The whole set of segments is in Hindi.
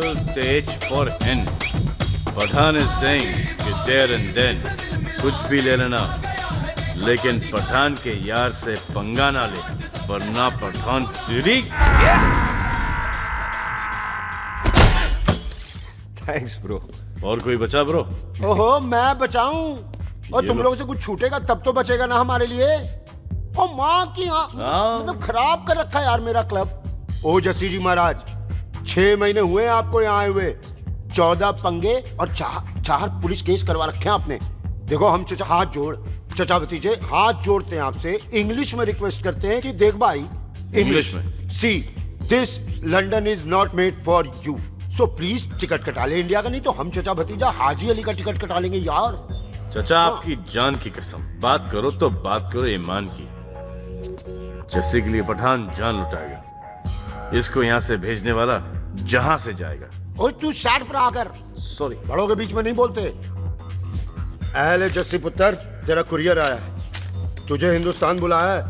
Rifles the H for N. Pathan is saying कि there and then कुछ भी ले लेना, लेकिन पठान के यार से पंगा ना ले, वरना पठान तेरी। Thanks bro. और कोई बचा ब्रो? ओहो मैं बचाऊं? और तुम लोगों से कुछ छूटेगा तब तो बचेगा ना हमारे लिए। ओ माँ की मतलब खराब कर रखा है यार मेरा क्लब। ओ जसी जी महाराज, 6 महीने हुए आपको यहाँ आए हुए, 14 पंगे और 4 पुलिस केस करवा रखे हैं आपने। देखो हम चचा हाथ जोड़, चचा भतीजे हाथ जोड़ते हैं आपसे, इंग्लिश में रिक्वेस्ट करते हैं कि देख भाई, इंग्लिश में see this London is not made for you, so please ticket कटा ले इंडिया का, नहीं तो हम चचा भतीजा हाजी अली का टिकट कटा लेंगे यार। चचा आपकी जान की कसम, बात करो तो बात करो ईमान की। जस्सी के लिए पठान जान लुटाएगा, इसको यहाँ से भेजने वाला जहां से जाएगा। ओए तू साइड पर आकर, सॉरी बड़ों के बीच में नहीं बोलते। अहले जस्सी पुत्र, तेरा कुरियर आया है, तुझे हिंदुस्तान बुलाया है।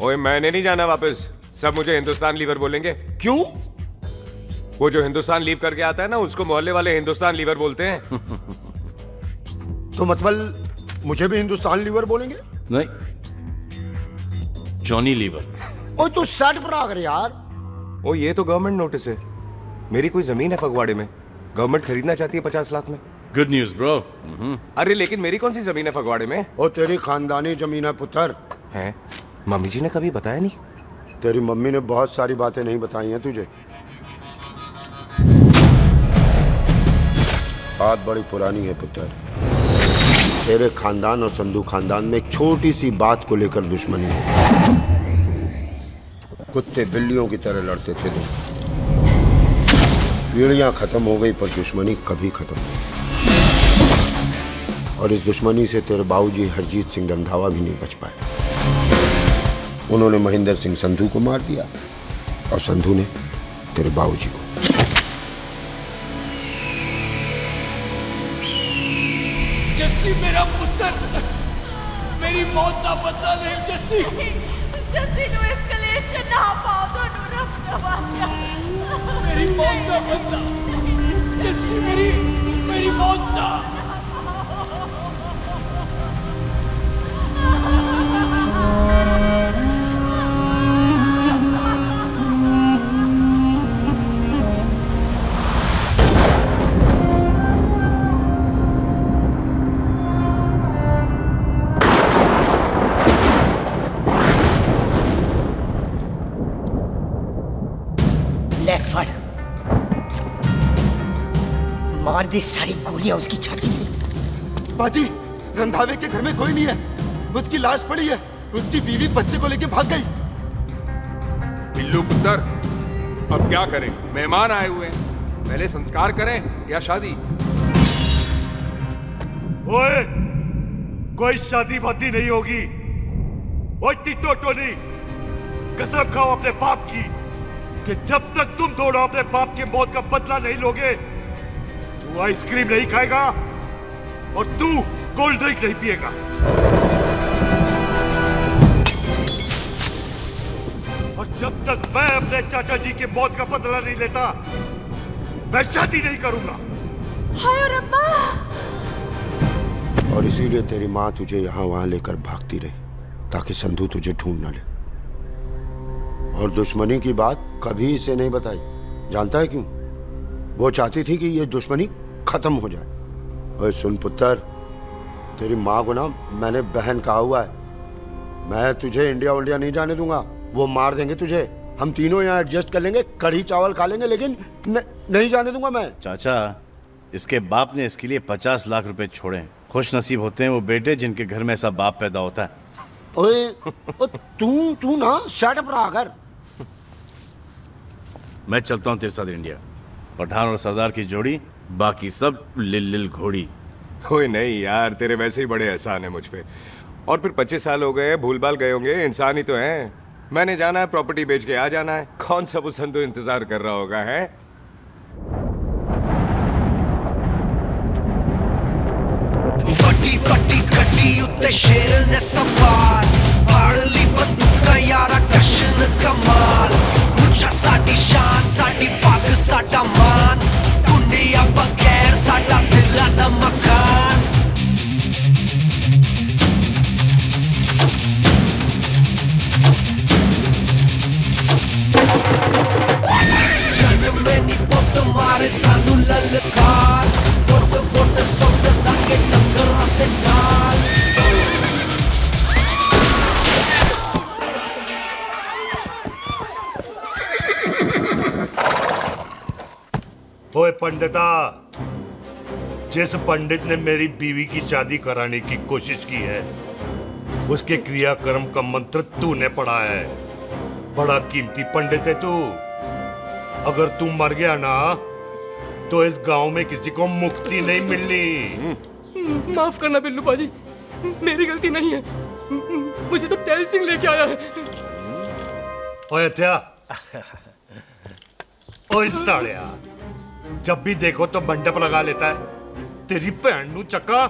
ओए मैंने नहीं जाना वापस, सब मुझे हिंदुस्तान लीवर बोलेंगे। क्यों? वो जो हिंदुस्तान लीव करके आता है ना, उसको मोहल्ले वाले हिंदुस्तान लीवर बोलते हैं। तो मतलब मुझे भी हिंदुस्तान लीवर बोलेंगे? नहीं, जॉनी लीवर। ओए तू साइड पर आकर यार। ओ ये तो गवर्नमेंट नोटिस है, मेरी कोई जमीन है फगवाड़े में, गवर्नमेंट खरीदना चाहती है 50 लाख में। Good news bro. अरे लेकिन मेरी कौन सी जमीन है फगवाड़े में? ओ तेरी खानदानी जमीन है पुत्र। है? मम्मी जी ने कभी बताया नहीं? तेरी मम्मी ने बहुत सारी बातें नहीं बताई हैं तुझे। बात बड़ी पुरानी है पुत्र, तेरे खानदान और संधू खानदान में एक छोटी सी बात को लेकर दुश्मनी है। कुत्ते बिल्लियों की तरह लड़ते थे लोग, पीढ़ियां खत्म हो गई पर दुश्मनी कभी खत्म नहीं। और इस दुश्मनी से तेरे बाबूजी हरजीत सिंह रंधावा भी नहीं बच पाए। उन्होंने महेंद्र सिंह संधू को मार दिया और संधू ने तेरे बाबूजी को। जस्सी मेरा पुत्र, मेरी मौत का बदला ले जस्सी। जस्सी नु इस कलेश च ना पाओ दोनों रब नवाज़िया। मेरी मौत का बदला जस्सी, मेरी मौत का। मार दी सारी गोलियां उसकी छाती में। बाजी, रंधावे के घर में कोई नहीं है, उसकी लाश पड़ी है, उसकी बीवी बच्चे को लेके भाग गई। बिल्लू पुत्र, अब क्या करें? मेहमान आए हुए हैं, पहले संस्कार करें या शादी? ओए, कोई शादी वादी नहीं होगी। ओए टिट्टो टोनी, कसम खाओ अपने बाप की कि जब तक तुम दोनों अपने बाप की मौत का बदला नहीं लोगे, तू आइसक्रीम नहीं खाएगा और तू कोल्ड ड्रिंक नहीं पिएगा। और जब तक मैं अपने चाचा जी की मौत का बदला नहीं लेता, मैं शादी नहीं करूंगा। हाय रब्बा! और इसीलिए तेरी माँ तुझे यहाँ वहां लेकर भागती रही, ताकि संधू तुझे ढूंढ न ले। और दुश्मनी की बात कभी इसे नहीं बताई, जानता है क्यों? वो चाहती थी कि ये दुश्मनी खत्म हो जाए। और सुन पुत्र, तेरी माँ को ना मैंने बहन कहा हुआ है, मैं तुझे इंडिया नहीं जाने दूंगा। वो मार देंगे तुझे, हम तीनों यहाँ एडजस्ट कर लेंगे, कढ़ी चावल खा लेंगे, लेकिन नहीं जाने दूंगा मैं। चाचा, इसके बाप ने इसके लिए 50 लाख रुपए छोड़े हैं। खुश नसीब होते हैं वो बेटे जिनके घर में ऐसा बाप पैदा होता है। ओए, तू ना शट अप रहा कर। मैं चलता हूँ तेरे साथ इंडिया। पठान और सरदार की जोड़ी, बाकी सब लिल घोड़ी। कोई नहीं यार, तेरे वैसे ही बड़े एहसान है मुझ पे। और फिर 25 साल हो गए, भूल भाल गए होंगे, इंसान ही तो हैं। मैंने जाना है, प्रॉपर्टी बेच के आ जाना है। कौन सा वो संधू इंतजार कर रहा होगा? है फटी फटी गड्डी उत्ते शेर ने सवार, फाड़ ली बंदूक यारा, टशन कमाल। साडी शान साडी पग साडा मान दुनिया बगैर साडा दिला दा मकान जन्म में नी पुत मारे सानू ललकार पुट पुट सुट ताके टंगरा ते नाल ओए पंडिता, जिस पंडित ने मेरी बीवी की शादी कराने की कोशिश की है उसके क्रियाकर्म का मंत्र तूने पढ़ा है। बड़ा कीमती पंडित है तू। अगर तू मर गया ना तो इस गांव में किसी को मुक्ति नहीं मिलनी। माफ करना बिल्लू बाजी, मेरी गलती नहीं है। मुझे तो टेल सिंह लेके आया है। ओए हत्या, ओए सालिया, जब भी देखो तो मंडप लगा लेता है। तेरी बहन नू चक्का।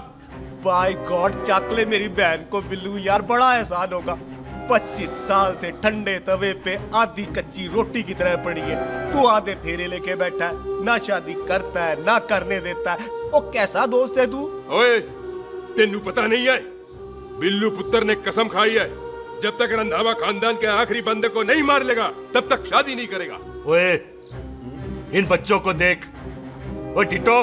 बाय गॉड, चक ले मेरी बहन को बिल्लू यार, बड़ा एहसान होगा। 25 साल से ठंडे तवे पे आधी कच्ची रोटी की तरह पड़ी है। तू आधे फेरे लेके बैठा है, ना शादी करता है ना करने देता है। ओ कैसा दोस्त है तू? ओए, तेनू पता नहीं है, बिल्लू पुत्र ने कसम खाई है जब तक रंधावा खानदान के आखिरी बंदे को नहीं मार लेगा तब तक शादी नहीं करेगा। ओए, इन बच्चों को देख। ओए टिटो,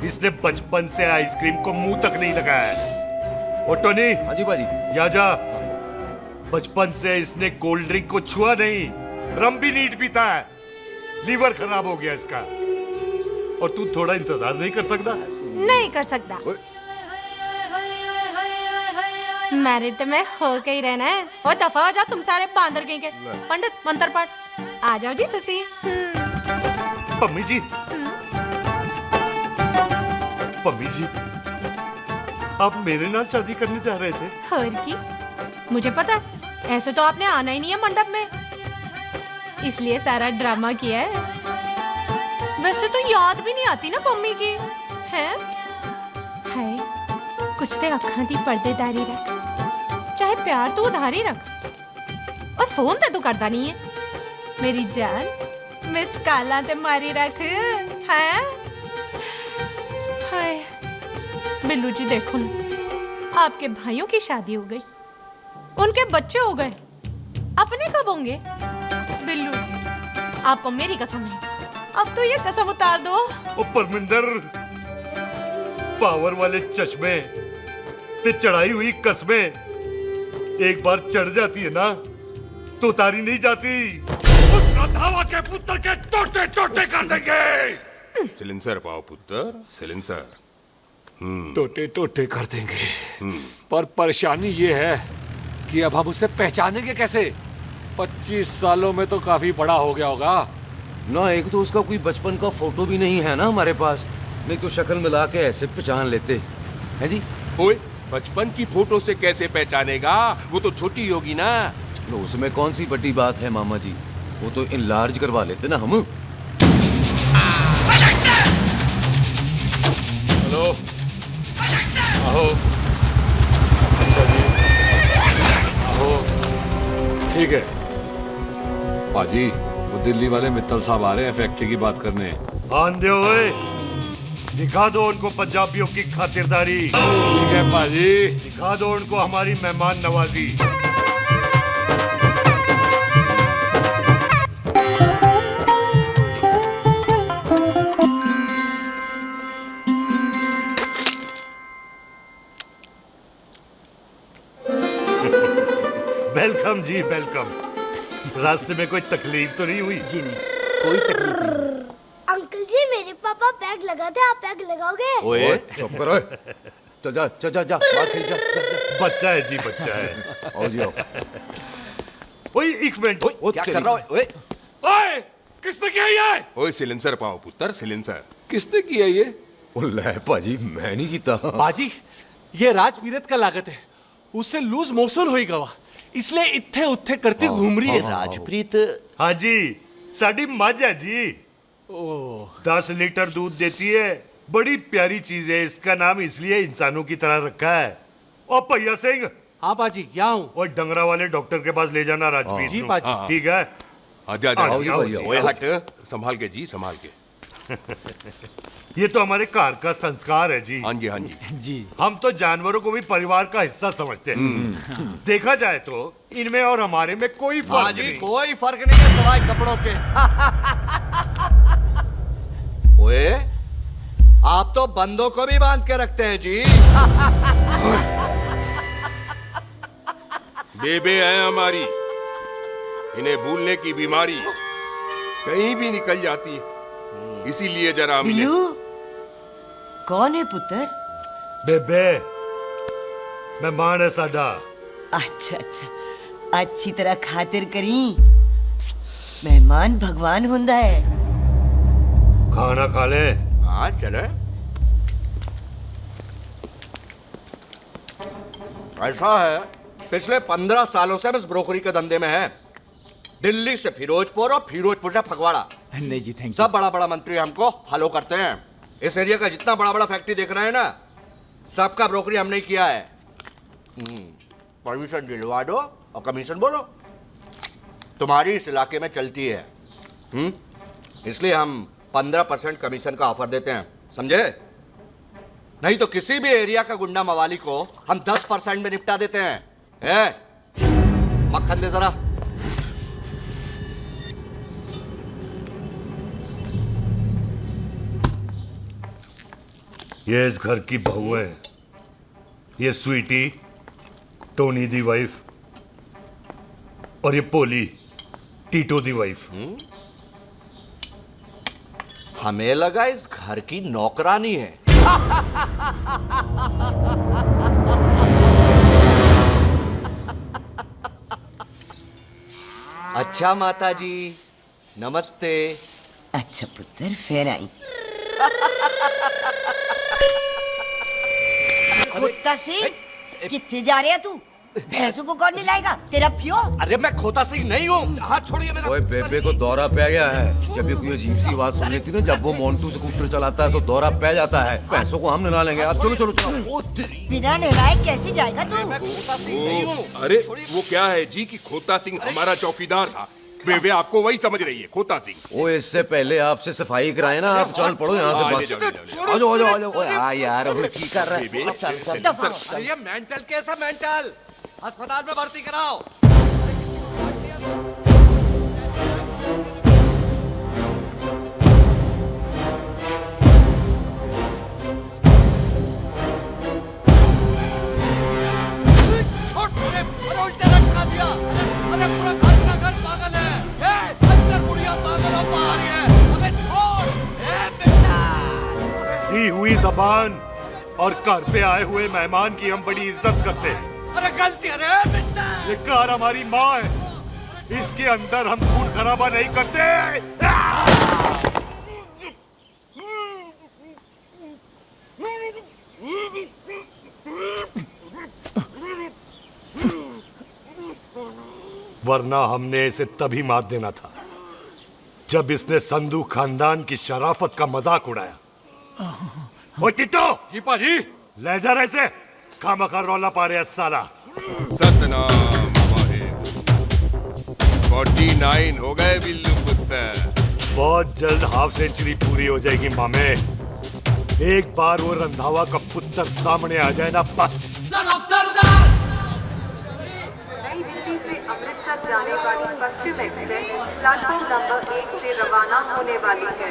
इसने बचपन से आइसक्रीम को मुंह तक नहीं लगाया है। ओ टोनी। हाँ जी बाजी। या जा। बचपन से इसने कोल्ड ड्रिंक को छुआ नहीं, रम भी नीट पीता है। लीवर खराब हो गया इसका। और तू थोड़ा इंतजार नहीं कर सकता? नहीं कर सकता। मैरिड में हो के ही रहना है। और दफा हो जाओ तुम सारे बांदर कहीं के। पंडित मंत्र पढ़। आ जाओ जी तुसी। पम्मी जी, पम्मी जी, आप मेरे नाल शादी करने जा रहे थे? और की मुझे पता है, ऐसे तो आपने आना ही नहीं है मंडप में, इसलिए सारा ड्रामा किया है। वैसे तो याद भी नहीं आती ना पम्मी की है। हाय, कुछ ते अखां दी पर्देदारी रख, चाहे प्यार तो उधारी रख, और फोन ते तू करता नहीं है। मेरी जान मिस्ड काला ते मारी रख है। हाय बिल्लू जी, देखो ना, आपके भाइयों की शादी हो गई, उनके बच्चे हो गए, अपने कब होंगे? बिल्लू, आपको मेरी कसम है, अब तो ये कसम उतार दो। ओ परमिंदर, पावर वाले चश्मे ते चढ़ाई हुई कस्में एक बार चढ़ जाती है ना तो उतारी नहीं जाती। उस रंधावा के पुत्र के टोटे टोटे कर देंगे। सिलेंसर पाओ पुत्र, सिलेंसर। टोटे टोटे कर देंगे, पर परेशानी ये है कि अब हम उसे पहचानेंगे कैसे? 25 सालों में तो काफी बड़ा हो गया होगा ना। एक तो उसका कोई बचपन का फोटो भी नहीं है ना हमारे पास, नहीं तो शक्ल मिला के ऐसे पहचान लेते हैं जी। ओए, बचपन की फोटो से कैसे पहचानेगा? वो तो छोटी होगी ना। लो, उसमें कौन सी बड़ी बात है मामा जी, वो तो इनलार्ज करवा लेते ना हम। हेलो, आओ। अच्छा जी, आओ। ठीक है पाजी, वो दिल्ली वाले मित्तल साहब आ रहे हैं फैक्ट्री की बात करने। आंधे ओए, दिखा दो उनको पंजाबियों की खातिरदारी। ठीक है पाजी, दिखा दो उनको हमारी मेहमान नवाजी। वेलकम जी, वेलकम। रास्ते में कोई तकलीफ तो नहीं हुई? जी नहीं, कोई तकलीफ नहीं। अंकल जी, मेरे पापा पैग लगाते, आप पैग लगाओगे? ओए चुप करो। चल जा चल जा जा, बाहर खेल जा। बच्चा है जी, बच्चा है। आओ जी आओ। ओए एक मिनट, क्या कर रहा है? ओए ओए, किसने किया ये? ओए सिलेंसर पाओ पुत्र, सिलेंसर। किसने किया ये? ले पाजी, मैं नहीं कीता। बाजी, ये राजवीरत का लागत है, उससे लूज मोशन होएगा वा, इसलिए इत्थे उत्थे करती घूम रही है। राजप्रीत? हाँ जी, साडी मझ है जी। 10 लीटर दूध देती है, बड़ी प्यारी चीज है। इसका नाम इसलिए इंसानों की तरह रखा है। और भैया सिंह। हाँ बाजी, यहाँ हूँ। और डंगरा वाले डॉक्टर के पास ले जाना राजप्रीत। जी बाजी। ठीक है। आजा ओए हट, संभाल के जी, संभाल के। ये तो हमारे कार का संस्कार है जी। हाँ जी, हाँ जी। जी हम तो जानवरों को भी परिवार का हिस्सा समझते हैं। देखा जाए तो इनमें और हमारे में कोई फर्क नहीं। कोई फर्क नहीं है सिवाय कपड़ों के। ओए, आप तो बंदों को भी बांध के रखते हैं जी। बेबे है हमारी, इन्हें भूलने की बीमारी कहीं भी निकल जाती है, इसीलिए जरा बिल्लू, कौन है पुत्र? बेबे मेहमान है साडा। अच्छा अच्छा, अच्छी तरह खातिर करी। मेहमान भगवान हुंदा है। खाना खा ले। हाँ चले। ऐसा है, पिछले 15 सालों से हम इस ब्रोकरी के धंधे में हैं। दिल्ली से फिरोजपुर और फिरोजपुर से फगवाड़ा। नहीं जी, थैंक सब बड़ा बड़ा मंत्री हमको फॉलो करते हैं। इस एरिया का जितना बड़ा बड़ा फैक्ट्री देख रहे हैं ना, सबका ब्रोकरी हमने ही किया है। परमिशन दिलवा दो और कमीशन बोलो। तुम्हारी इस इलाके में चलती है, इसलिए हम 15% कमीशन का ऑफर देते हैं, समझे? नहीं तो किसी भी एरिया का गुंडा मवाली को हम 10% में निपटा देते हैं। मक्खन दे जरा। ये इस घर की बहू है, ये स्वीटी, टोनी दी वाइफ, और ये पोली, टीटो दी वाइफ। हमें लगा इस घर की नौकरानी है। अच्छा माता जी, नमस्ते। अच्छा पुत्र, फिर आई। कुत्ता सिंह, कितने जा रहे है तू? भैंसों को कौन लाएगा? तेरा पियो? अरे मैं खोता सिंह नहीं हूँ, हाथ छोड़िए मेरा। ओए बेबे को दौरा पै गया है। जब भी कोई अजीब सी आवाज सुन लेती ना, जब वो मोंटू स्कूटर चलाता है तो दौरा पै जाता है। भैंसों को हम नहला लेंगे। अब चलो चलो चलो। बिना नहलाए कैसे जाएगा तू? अरे वो क्या है जी कि खोता सिंह हमारा चौकीदार था। बेबे आपको वही समझ रही है, खोता सिंह। ओ, इससे पहले आपसे सफाई कराए ना, आप चल पड़ो यहाँ से बस। आ जाओ आ जाओ आ जाओ। हाँ यार, अभी की कर रहा है? चल ये मेंटल केस है, मेंटल। अस्पताल में भर्ती कराओ। उल्टे लटका दिया। अरे पूरा घर का घर पागल है। अंदर बुढ़िया पागल और बाहर है। अबे छोड़। बेटा। दी हुई जबान और घर पे आए हुए मेहमान की हम बड़ी इज्जत करते हैं। अरे गलती है रे बेटा। ये कार हमारी माँ है, इसके अंदर हम खून खराबा नहीं करते। वरना हमने इसे तभी मार देना था जब इसने संधू खानदान की शराफत का मजाक उड़ाया। ओ टिट्टो जी पाजी, ले जा रहे से खामखा रौला पा रहे साला। सतनाम 49 हो गए बिल्लू पुत्र। बहुत जल्द हाफ सेंचुरी पूरी हो जाएगी मामे। एक बार वो रंधावा का पुत्र सामने आ जाए ना, बस। नई दिल्ली से अमृतसर जाने वाली पश्चिम एक्सप्रेस प्लेटफॉर्म नंबर 1 से रवाना होने वाली है।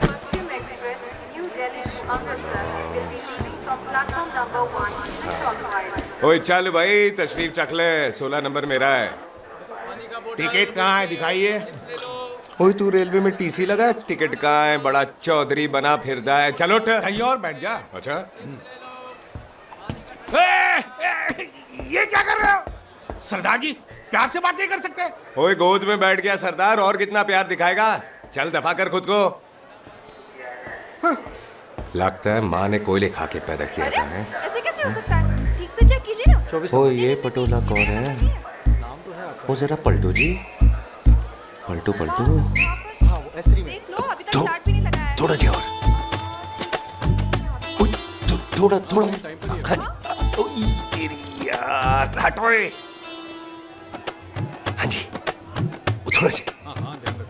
Paschim Express New Delhi to Amritsar will be leaving from platform number 1 to Stockholm। ओए चल भाई, तशरीफ चख ले। 16 नंबर मेरा है। टिकट कहाँ है, दिखाइए। ओए तू रेलवे में टीसी लगा, टिकट कहाँ है? बड़ा चौधरी बना फिरता है। चलो कहीं और बैठ जा। अच्छा, ये क्या कर रहे हो? सरदार जी, प्यार से बात नहीं कर सकते? ओए गोद में बैठ गया सरदार, और कितना प्यार दिखाएगा? चल दफा कर खुद को। लगता है माँ ने कोयले खा के पैदा किया था। ऐसे कैसे हो सकता है? ठीक से चेक कीजिए ना। ओ ये पटोला कौन है? वो जरा पलटू जी, पलटू पलटू। देख लो, अभी तक चार्ट भी नहीं लगा है। थोड़ा जी और। थोड़ा थोड़ा। यार हटो। हाँ जी, थोड़ा सा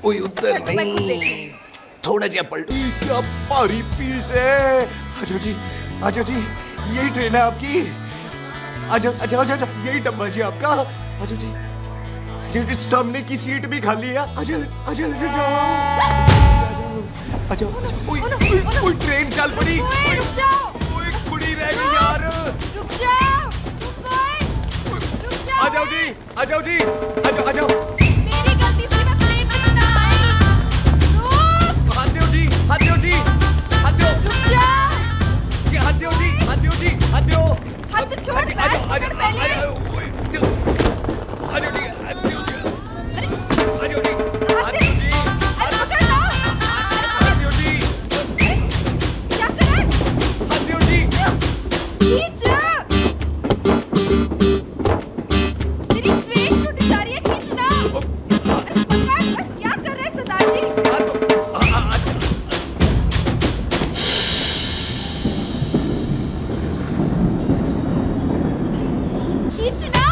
ओए उधर नहीं, थोड़ा जा पलटो। क्या भारी पीस है। आ जाओ जी, यही ट्रेन है आपकी। आ जाओ, यही डब्बा जी आपका। आ जाओ जी, सामने की सीट भी खाली है। आ जाओ। ओए ट्रेन चल पड़ी। रुक जाओ। ओए कुड़ी रह गई यार। रुक जाओ। आ जाओ जी। आ जाओ। मेरी गलती थी, मैं प्लेट में ना आई। रुक। हाथ दो जी। रुक जाओ। हाथ दो जी। हाथ छोड़। मेरी ट्रेन छूट जा रही है, खींचना। अरे क्या कर रहे हैं सरदार जी? खींचना।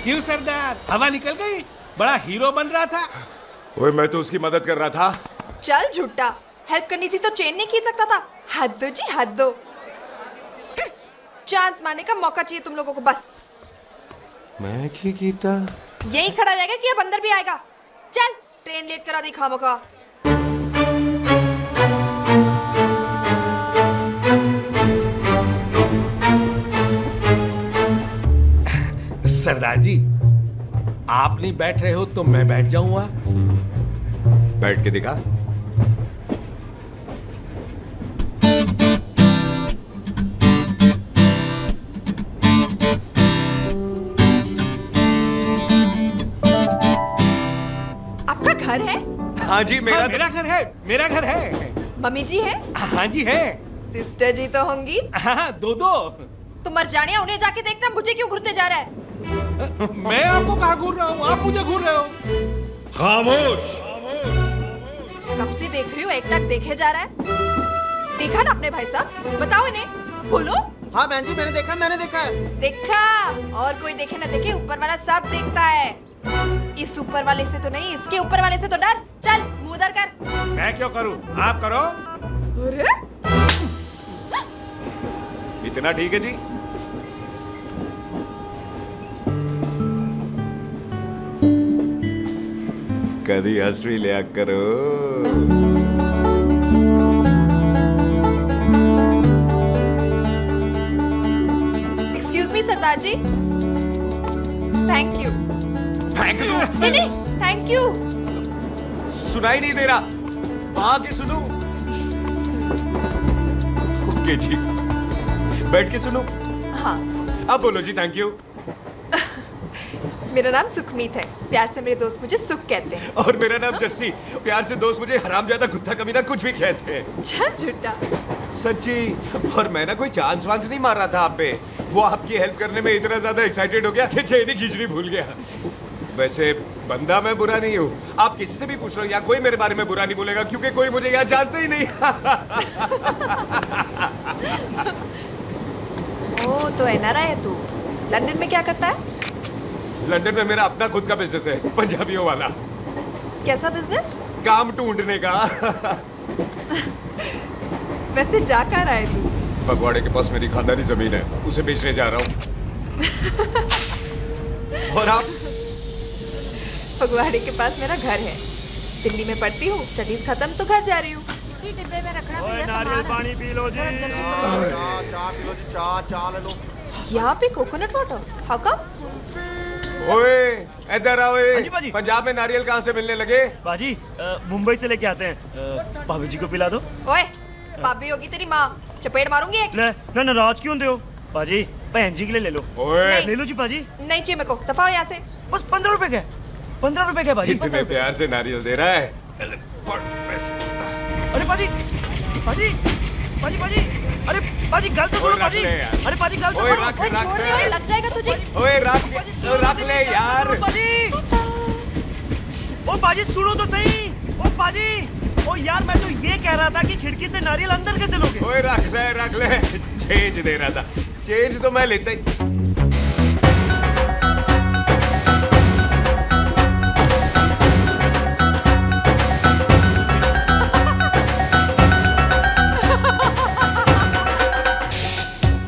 क्यों सरदार, हवा निकल गई? बड़ा हीरो बन रहा था। ओए मैं तो उसकी मदद कर रहा था। चल झूठा, हेल्प करनी थी तो चेन नहीं खींच सकता था। हद दो जी, हद दो। चांस मारने का मौका चाहिए तुम लोगों को बस। मैं की कीता? यही खड़ा रहेगा कि अब अंदर भी आएगा? चल ट्रेन लेट करा दी खामखा। सरदार जी, आप नहीं बैठ रहे हो तो मैं बैठ जाऊंगा। बैठ के दिखा। आपका घर है? हाँ जी, मेरा मेरा घर है। मम्मी जी है? हाँ जी है। सिस्टर जी तो होंगी? हाँ, दो। तुम मर जाने, उन्हें जाके देखना मुझे क्यों घूरते जा रहा है। मैं आपको कहाँ घूर रहा हूँ, आप मुझे घूर रहे हो। खामोश। कब से देख रही हो, एकटक देखे जा रहा है। देखा ना अपने भाई साहब, बताओ इन्हें, बोलो। हाँ बहन जी, मैंने देखा है। देखा? और कोई देखे ना देखे, ऊपर वाला सब देखता है। इस ऊपर वाले से तो नहीं, इसके ऊपर वाले से तो डर। चल मुंह उधर कर। मैं क्यों करूँ, आप करो। अरे इतना ठीक है जी। कभी हंसवी लिया करो। एक्सक्यूज मी सरदार जी। Thank you. नहीं, थैंक यू। सुनाई नहीं दे रहा, वहां के सुनो। ओके जी, बैठ के सुनो। हाँ। अब बोलो जी थैंक यू। मेरा नाम सुखमीत है, प्यार से मेरे दोस्त मुझे सुख कहते हैं। और मेरा नाम जस्सी, प्यार से दोस्त मुझे हरामजादा, कुत्ता कमीना कुछ भी कहते हैं। चल झूठा। सच्ची। और मैं ना कोई चांस वांस नहीं मार रहा था आप पे, वो आपकी हेल्प करने में इतना ज्यादा एक्साइटेड हो गया कि चेन ही खींचनी भूल गया। वैसे बंदा मैं बुरा नहीं हूँ, आप किसी से भी पूछ लो, यहाँ कोई मेरे बारे में बुरा नहीं बोलेगा क्योंकि कोई मुझे यहाँ जानता ही नहीं। ओ तो एनआरआई है तू। लंदन में क्या करता है? लंदन में मेरा अपना खुद का बिजनेस है, पंजाबियों वाला। कैसा बिजनेस? काम ढूंढने का। वैसे जा कहाँ रहा है तू? फगवाड़े के पास मेरी खानदानी जमीन है, उसे बेचने जा रहा हूँ। और आप? फगवाड़े के पास मेरा घर है, दिल्ली में पढ़ती हूँ, स्टडीज खत्म तो घर जा रही हूँ। इसी डिब्बे में रखना भैया। नारियल पानी पी लो जी। चाय पी लो जी, चाय ले लो। यहाँ पे कोकोनट वाटर? How come? ओए इधर आओ। हाँ जी बाजी। पंजाब में नारियल कहाँ से मिलने लगे? बाजी मुंबई से लेके आते हैं। भाभी जी को पिला दो। ओए भाभी होगी तेरी माँ, चपेट मारूंगी एक। ले ना नाराज क्यों दे हो बाजी, बहन जी के लिए ले लो। ओए ले लो जी बाजी। नहीं चाहिए मेरे को, दफा हो यहाँ से। बस 15 रुपए के, 15 रुपए के बाजी। इतने प्यार से नारियल दे रहा है। अरे बाजी बाजी बाजी बाजी, अरे बाजी गलत सुनो बाजी। अरे बाजी गलत ओए रख लग जाएगा तुझे। ओए रख ले यार। ओ बाजी सुनो तो सही। ओ बाजी, ओ यार मैं तो ये कह रहा था कि खिड़की से नारियल अंदर कैसे लोगे? ओए रख ले। चेंज दे रहा था, चेंज तो मैं लेता ही।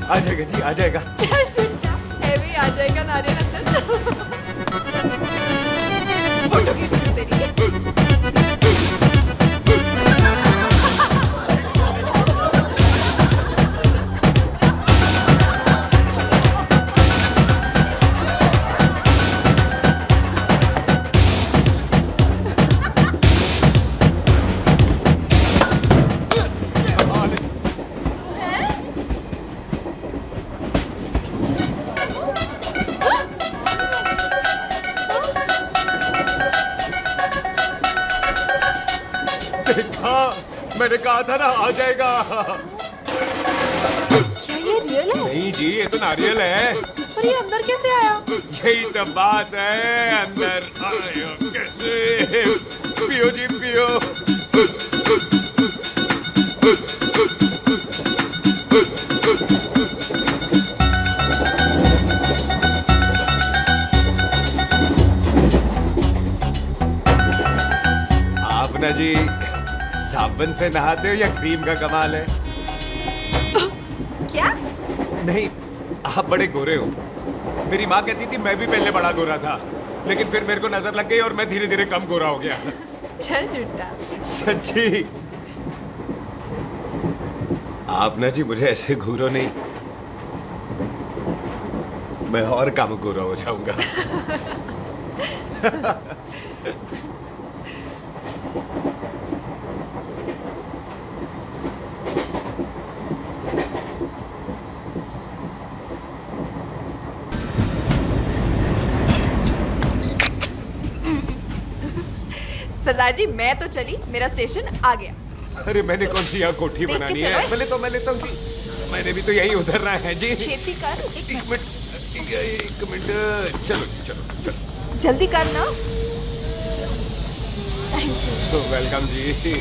आ जाएगा जी, आ जाएगा। चल झूठा, हैवी आ जाएगा नारियल अंदर। फोटो खींच ली तेरी। मैंने कहा था ना आ जाएगा। क्या ये रियल है? नहीं जी, ये तो नारियल है। पर ये अंदर कैसे आया? यही तो बात है, अंदर आया कैसे? पियो जी पियो। आप ना जी साबुन से नहाते हो या क्रीम का कमाल है? क्या? नहीं, आप बड़े गोरे हो। मेरी माँ कहती थी मैं भी पहले बड़ा गोरा था, लेकिन फिर मेरे को नजर लग गई और मैं धीरे धीरे कम गोरा हो गया। चल झूठा। सच्ची। आप ना जी मुझे ऐसे घूरो नहीं, मैं और कम गोरा हो जाऊंगा। सरदार जी मैं तो चली, मेरा स्टेशन आ गया। अरे मैंने कौन सी यहाँ कोठी देख के बनानी चलो। है? मैं लेता हूँ जी। मैंने भी तो यही उतरना है जी। छेती कर। एक मिनट। चलो चलो चलो। जल्दी कर ना। तो वेलकम जी।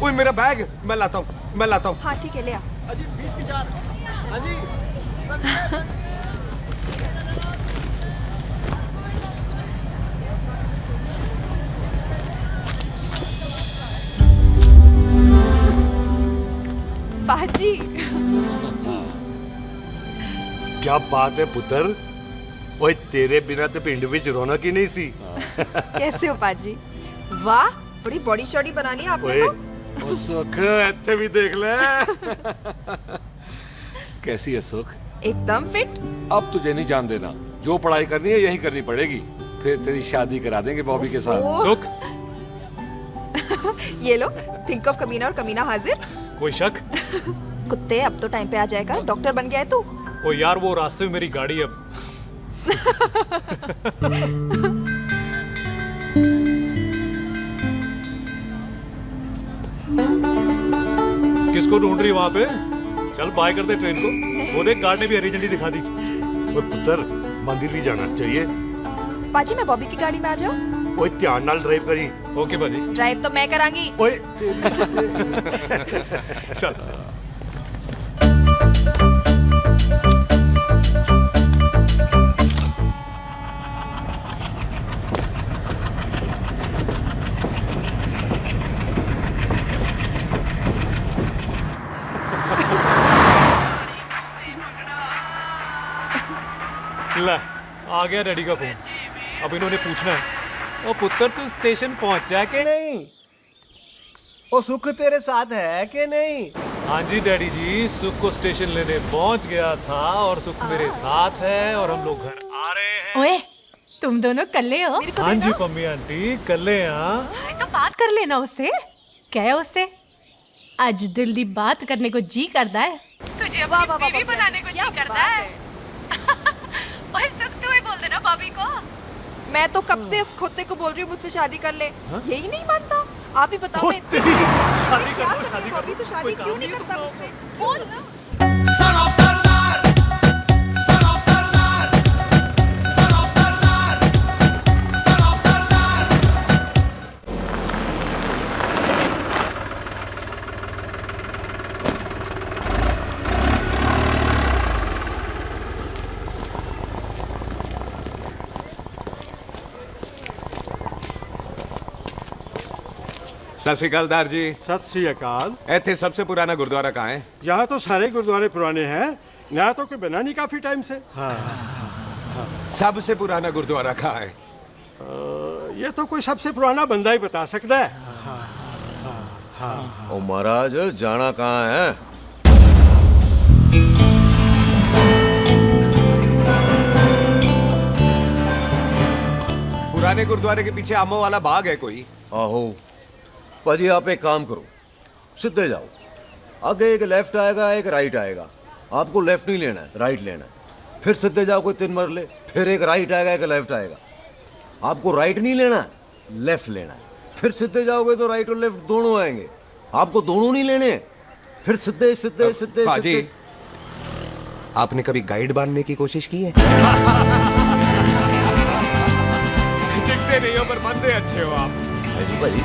ओए मेरा बैग मैं लाता हूँ। हाँ ठीक है, ले आ। अजी 20 की 4। हाँ जी। बाजी। क्या बात है पुत्र? ओए तेरे बिना तो पिंड विच रौनक ही नहीं सी। कैसे हो बाजी? वाह बड़ी बॉडी शॉडी बना ली आपने तो। ओ सुख ऐसे भी देख ले। कैसी है सुख? एकदम फिट। अब तुझे नहीं जान देना, जो पढ़ाई करनी है यही करनी पड़ेगी, फिर तेरी शादी करा देंगे बॉबी के साथ। सुख ये लो, थिंक ऑफ कमीना और कमीना हाजिर। कोई शक? कुत्ते अब तो टाइम पे आ जाएगा, डॉक्टर बन गया है तू। ओ यार वो रास्ते में मेरी गाड़ी अब। किसको ढूंढ रही वहां पे? चल बाय कर दे ट्रेन को। वो देख गार्ड ने भी हरी झंडी दिखा दी। ओए पुत्र मंदिर भी जाना चाहिए। बाजी मैं बॉबी की गाड़ी में आ जाऊं? ओए ध्यान नाल ड्राइव करी। ओके बाजी। ड्राइव तो मैं करांगी। ओए चल। ले आ गया डैडी का फोन। अब इन्होंने पूछना है, ओ पुत्र तू स्टेशन पहुंचा के नहीं? ओ सुख तेरे साथ है कि नहीं? हाँ जी डैडी जी, सुख को स्टेशन लेने पहुंच गया था और सुख मेरे साथ है और हम लोग घर आ रहे हैं। ओए, तुम दोनों कल्ले हो? हाँ जी पम्मी आंटी, कल्ले हैं। तो बात कर लेना उससे। क्या है उससे? आज दिल दी बात करने को जी करता है। तुझे अपनी बीवी बनाने को जी करता है। ओए सुख, तू ही बोल देना भाभी को। मैं तो कब से इस खोते को बोल रही हूँ मुझसे शादी कर ले, यही नहीं मानता। आप ही बताओ मैं शादी क्या कर रही हूँ अभी? तो शादी क्यों नहीं करता मुझसे? बोल ना। सत श्री अकाल दार जी। सत श्री अकाल। ਇੱਥੇ सबसे पुराना गुरुद्वारा कहाँ है? यहाँ तो सारे गुरुद्वारे पुराने हैं, नया तो कोई बना नहीं काफी टाइम से। हाँ, हाँ। सबसे पुराना गुरुद्वारा कहाँ है? ये तो कोई सबसे पुराना बंदा ही बता सकता है। हाँ, हाँ, हाँ। ओ महाराज जाना कहाँ है? पुराने गुरुद्वारे के पीछे आमों वाला बाग है कोई? आहो पाजी, आप एक काम करो, सीधे जाओ। आगे एक लेफ्ट आएगा, एक राइट आएगा। आपको लेफ्ट नहीं लेना है, राइट लेना है। फिर सीधे जाओ कोई 3 मरले, फिर एक राइट आएगा, एक लेफ्ट आएगा। आपको राइट नहीं लेना है, लेफ्ट लेना है। फिर सीधे जाओगे तो राइट और लेफ्ट दोनों आएंगे। आपको दोनों नहीं लेने, फिर सीधे सीधे सीधे पाजी, सीधे। आपने कभी गाइड बनने की कोशिश की है? दिखते नहीं हो पर बंदे अच्छे हो आप। जी भाई।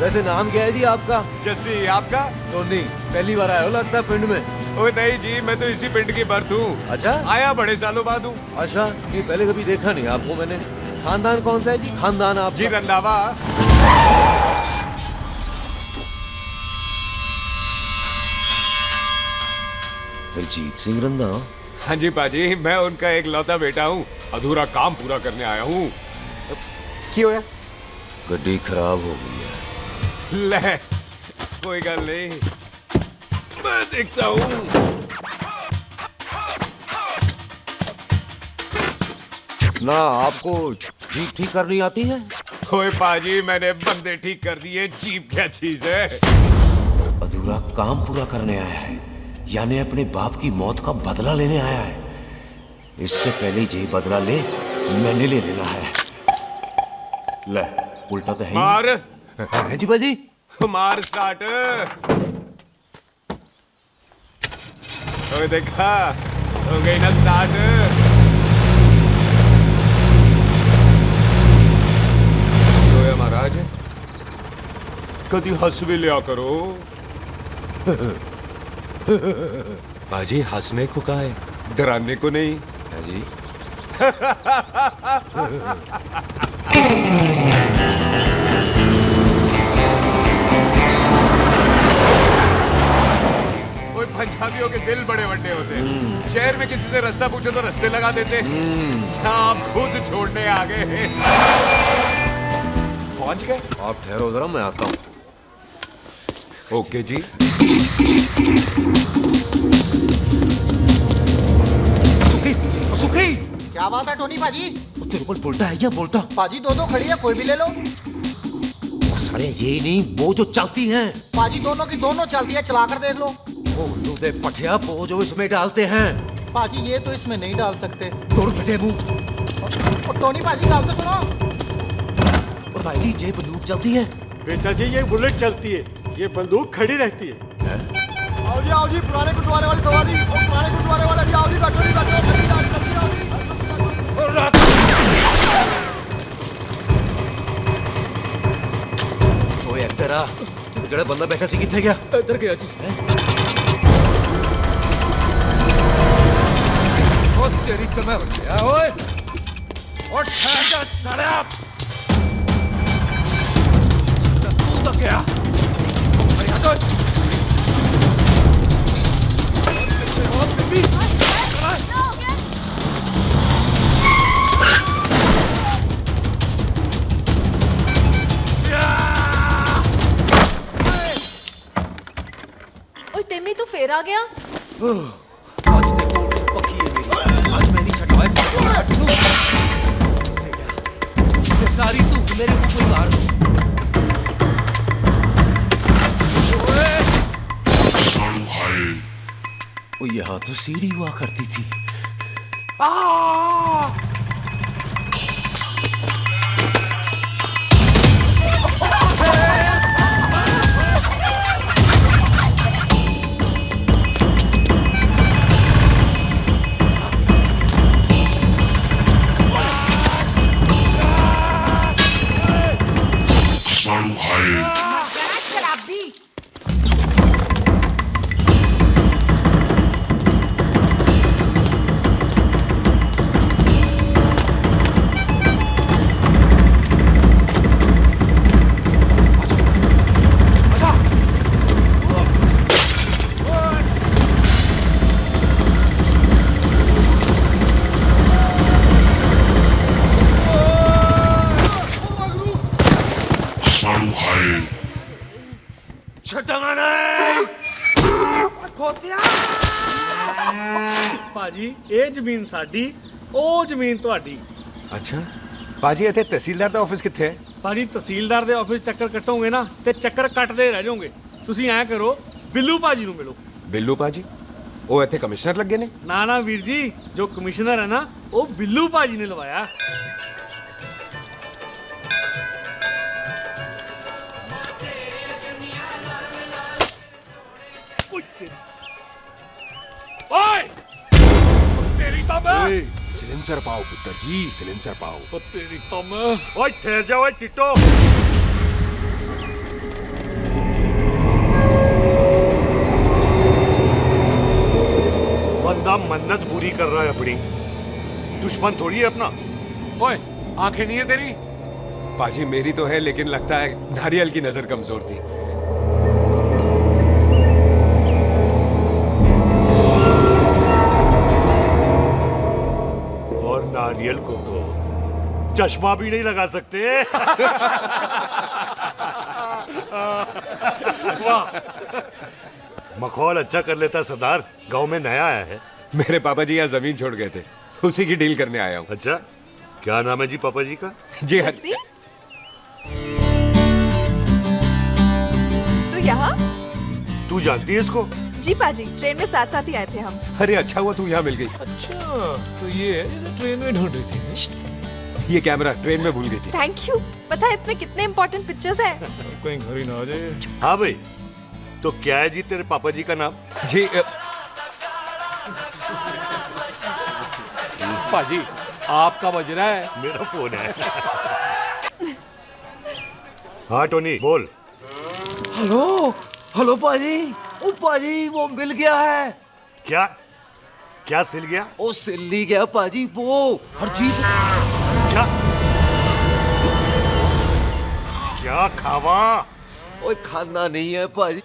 वैसे नाम क्या है जी आपका? जस्सी। आपका? टोनी। पहली बार आए हो लगता है पिंड में। ओए नहीं जी, मैं तो इसी पिंड की बर्थ हूँ। अच्छा, आया बड़े सालों बाद हूँ। अच्छा, ये पहले कभी देखा नहीं आपको मैंने। खानदान कौन सा है जी? खानदान आप जी रंधावा। जीत सिंह रंधावा? हाँ जी पाजी, मैं उनका एक लौता बेटा हूँ। अधूरा काम पूरा करने आया हूँ। क्यों है? गड्डी खराब हो गई है। ले, कोई गल नहीं, मैं देखता हूँ। ना आपको जीप ठीक करनी आती है? ओए पाजी, मैंने बंदे ठीक कर दिए, जीप क्या चीज है? अधूरा काम पूरा करने आया है, यानी अपने बाप की मौत का बदला लेने आया है। इससे पहले यही बदला ले मैंने ले लेना है। ले, उल्टा तो है। मार। है जी बाजी। मार स्टार्ट। ओए देखा, हो गई ना स्टार्ट। तो महाराज कदी हंस भी लिया करो। बाजी हंसने को कहा है, डराने को नहीं। है जी। ओए पंजाबियों के दिल बड़े बड़े होते हैं। शहर में किसी से रास्ता पूछो तो रास्ते लगा देते। आप खुद छोड़ने आ गए। पहुंच गए? आप ठहरो जरा, मैं आता हूँ। ओके जी। सुखी, सुखी। क्या बात है टोनी पाजी? तेरे को बोलता है या बोलता? पाजी दो खड़ी है, कोई भी ले लो। सारे ये नहीं, वो जो चलती हैं। पाजी दोनों की दोनों चलती है, चला कर देख लो। वो लूदे पठिया वो जो इसमें डालते हैं। पाजी ये तो इसमें नहीं डाल सकते। तोड़ बेटे मुंह। और टोनी पाजी गाल तो सुनो। और भाई जी ये बंदूक चलती है? बेटा जी ये बुलेट चलती है, ये बंदूक खड़ी रहती है। आओ जी पुराने गुरुद्वारे वाली सवारी। और पुराने गुरुद्वारे वाले भी आओ जी, बैठो जी बैठो। ओए तेरा जड़ा बंदा बैठा सी किथे गया? इधर गया जी। ओ तेरी कमर गया ओए। और ठहर जा साला। तू तो क्या? अरे हटो। तू फिर आ गया? आज देखो पक्की है मेरी, आज मैं नहीं छटवाए सारी तू मेरे को कोई मार ओ यहाँ तो सीढ़ी हुआ करती थी। ਭਾਜੀ ਇਹ ਜ਼ਮੀਨ ਸਾਡੀ ਉਹ ਜ਼ਮੀਨ ਤੁਹਾਡੀ। ਅੱਛਾ ਭਾਜੀ ਇੱਥੇ ਤਹਿਸੀਲਦਾਰ ਦਾ ਆਫਿਸ ਕਿੱਥੇ ਹੈ? ਭਾਜੀ ਤਹਿਸੀਲਦਾਰ ਦੇ ਆਫਿਸ ਚੱਕਰ ਕੱਟੋਗੇ ਨਾ ਤੇ ਚੱਕਰ ਕੱਟਦੇ ਰਹਿ ਜਾਓਗੇ। ਤੁਸੀਂ ਐਂ ਕਰੋ ਬਿੱਲੂ ਭਾਜੀ ਨੂੰ ਮਿਲੋ। ਬਿੱਲੂ ਭਾਜੀ ਉਹ ਇੱਥੇ ਕਮਿਸ਼ਨਰ ਲੱਗੇ ਨੇ? ਨਾ ਨਾ ਵੀਰ ਜੀ, ਜੋ ਕਮਿਸ਼ਨਰ ਹੈ ਨਾ ਉਹ ਬਿੱਲੂ ਭਾਜੀ ਨੇ ਲਵਾਇਆ। सिलेंसर पाओ पुत्र जी, सिलेंसर पाओ। तेरी तम। ओए ठहर जाओ टिट्टो। बंदा मन्नत पूरी कर रहा है अपनी, दुश्मन थोड़ी है अपना। ओए आंखें नहीं है तेरी? पाजी मेरी तो है, लेकिन लगता है नारियल की नजर कमजोर थी। और नारियल को तो चश्मा भी नहीं लगा सकते। वाह, मखौल अच्छा कर लेता सरदार। गांव में नया आया है। मेरे पापा जी यहाँ जमीन छोड़ गए थे, उसी की डील करने आया हूँ। अच्छा, क्या नाम है जी पापा जी का? जी हाँ। तू यहाँ? तू जानती है इसको? जी पाजी, ट्रेन में साथ साथ ही आए थे हम। अरे अच्छा हुआ तू यहाँ मिल गई। अच्छा तो ये है जिसे ट्रेन में ढूंढ रही थी। ये कैमरा ट्रेन में भूल गई थी। Thank you. पता है इसमें कितने इम्पोर्टेंट पिक्चर्स हैं। कहीं घर ही ना आ जाए। हाँ भाई, तो क्या है जी तेरे पापा जी का नाम? जी पाजी आपका बज रहा है। मेरा फोन है। हाँ टोनी बोल। हेलो हेलो पाजी। ओ पाजी वो मिल गया है। क्या क्या सिल गया? ओ सिल्ली गया पाजी, वो हरजीत। क्या क्या खावा? ओए खाना नहीं है पाजी,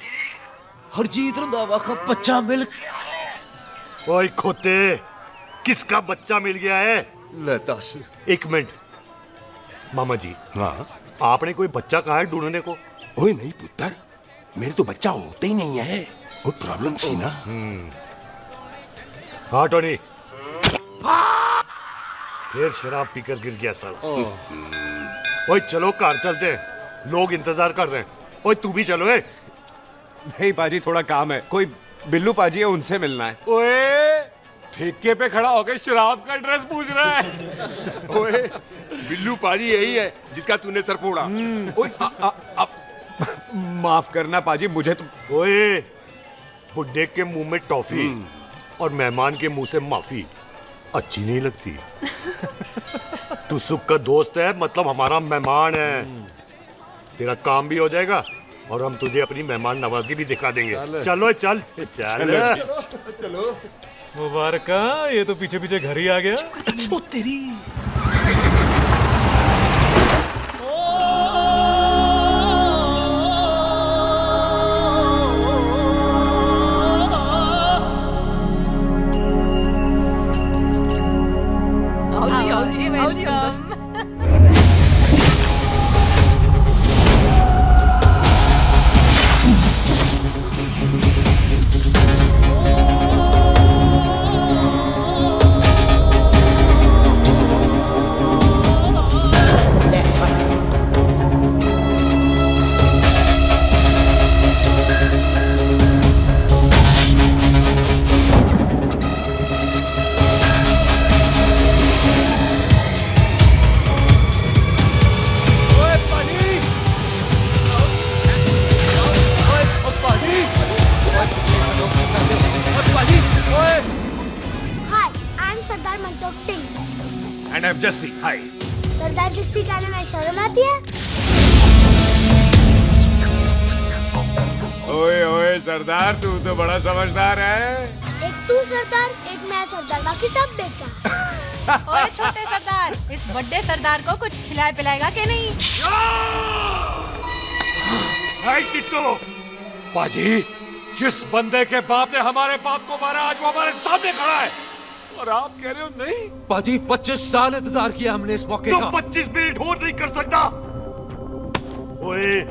हरजीत रंधावा का बच्चा मिल। ओए खोते, किसका बच्चा मिल गया है? ले दस। एक मिनट मामा जी। हाँ आपने कोई बच्चा कहा है ढूंढने को? ओए नहीं पुत्र, मेरे तो बच्चा होता ही नहीं है, वो प्रॉब्लम थी ना। हाँ टोनी, फिर शराब पीकर गिर गया साला। ओए चलो कार चलते हैं, लोग इंतजार कर रहे हैं। ओए तू भी चलो। नहीं पाजी थोड़ा काम है, कोई बिल्लू पाजी है उनसे मिलना है। ओए ठेके पे खड़ा होकर शराब का एड्रेस पूछ रहा है। ओए बिल्लू पाजी यही है जिसका तूने सर फोड़ा। ओए माफ करना पाजी, मुझे तो। ओए बुड्ढे के मुंह में टॉफी और मेहमान के मुंह से माफी अच्छी नहीं लगती। तू सुख का दोस्त है, मतलब हमारा मेहमान है। तेरा काम भी हो जाएगा और हम तुझे अपनी मेहमान नवाजी भी दिखा देंगे। चलो चल चल चलो। मुबारक, ये तो पीछे पीछे घर ही आ गया। ओ तेरी। And I am Jassi. Hi. सरदार जस्सी कहने में शर्म आती है? ओए ओए सरदार, तू तो बड़ा समझदार है। एक तू सरदार, एक मैं सरदार, बाकी सब बेकार। ओए छोटे सरदार, इस बड़े सरदार को कुछ खिलाए पिलाएगा कि नहीं? टिट्टो, पाजी, जिस बंदे के बाप ने हमारे बाप को मारा आज वो हमारे सामने खड़ा है और आप कह रहे हो नहीं? पाजी 25 साल इंतजार किया हमने इस मौके का। 25 मिनट होल्ड नहीं कर सकता। ओए,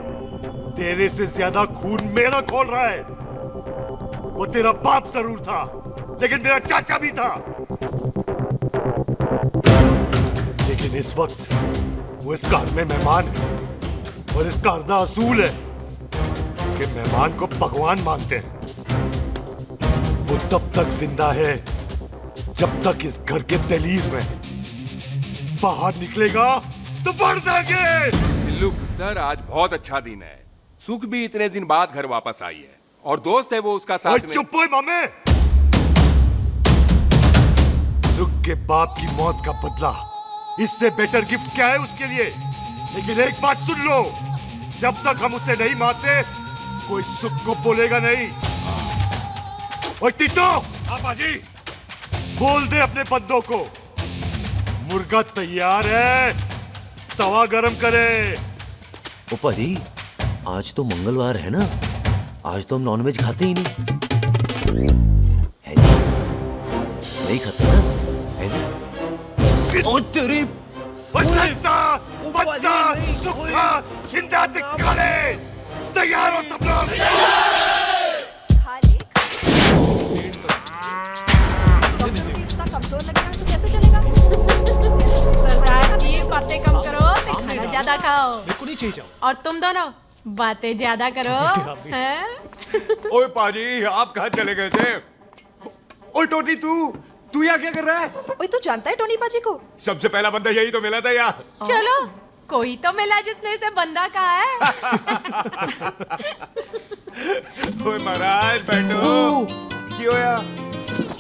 तेरे से ज्यादा खून मेरा खोल रहा है। वो तेरा बाप जरूर था, लेकिन मेरा चाचा भी था। लेकिन इस वक्त वो इस घर में मेहमान है और इस घर का असूल है कि मेहमान को भगवान मानते हैं। वो तब तक जिंदा है जब तक इस घर के दहलीज में। बाहर निकलेगा तो बढ़ देंगे। बिल्लू पुत्र, आज बहुत अच्छा दिन है। सुख भी इतने दिन बाद घर वापस आई है और दोस्त है वो उसका साथ में। चुप हो मामे। सुख के बाप की मौत का बदला, इससे बेटर गिफ्ट क्या है उसके लिए? लेकिन एक बात सुन लो, जब तक हम उसे नहीं मारते कोई सुख को बोलेगा नहीं। और टिट्टो, पाजी, बोल दे अपने बंदों को मुर्गा तैयार है, तवा गरम करे। ओ पाजी, आज तो मंगलवार है ना, आज तो हम नॉनवेज खाते ही नहीं है जी? नहीं खाते ना, है जी? ओ तेरी तैयार हो सब लोग। कमजोर लग रहा है तो कैसे चलेगा? सरदार की बातें कम करो, खाना ज्यादा खाओ। मेरे को नहीं चाहिए। और तुम दोनों बातें ज्यादा करो। हैं? ओए पाजी, आप कहाँ चले गए थे? ओए टोनी, तू यहाँ क्या कर रहा है? ओए, तू जानता है टोनी पाजी को? सबसे पहला बंदा यही तो मिला था यार। चलो, कोई तो मिला जिसने इसे बंदा कहा है। ओए महाराज बैठो। क्यों यार?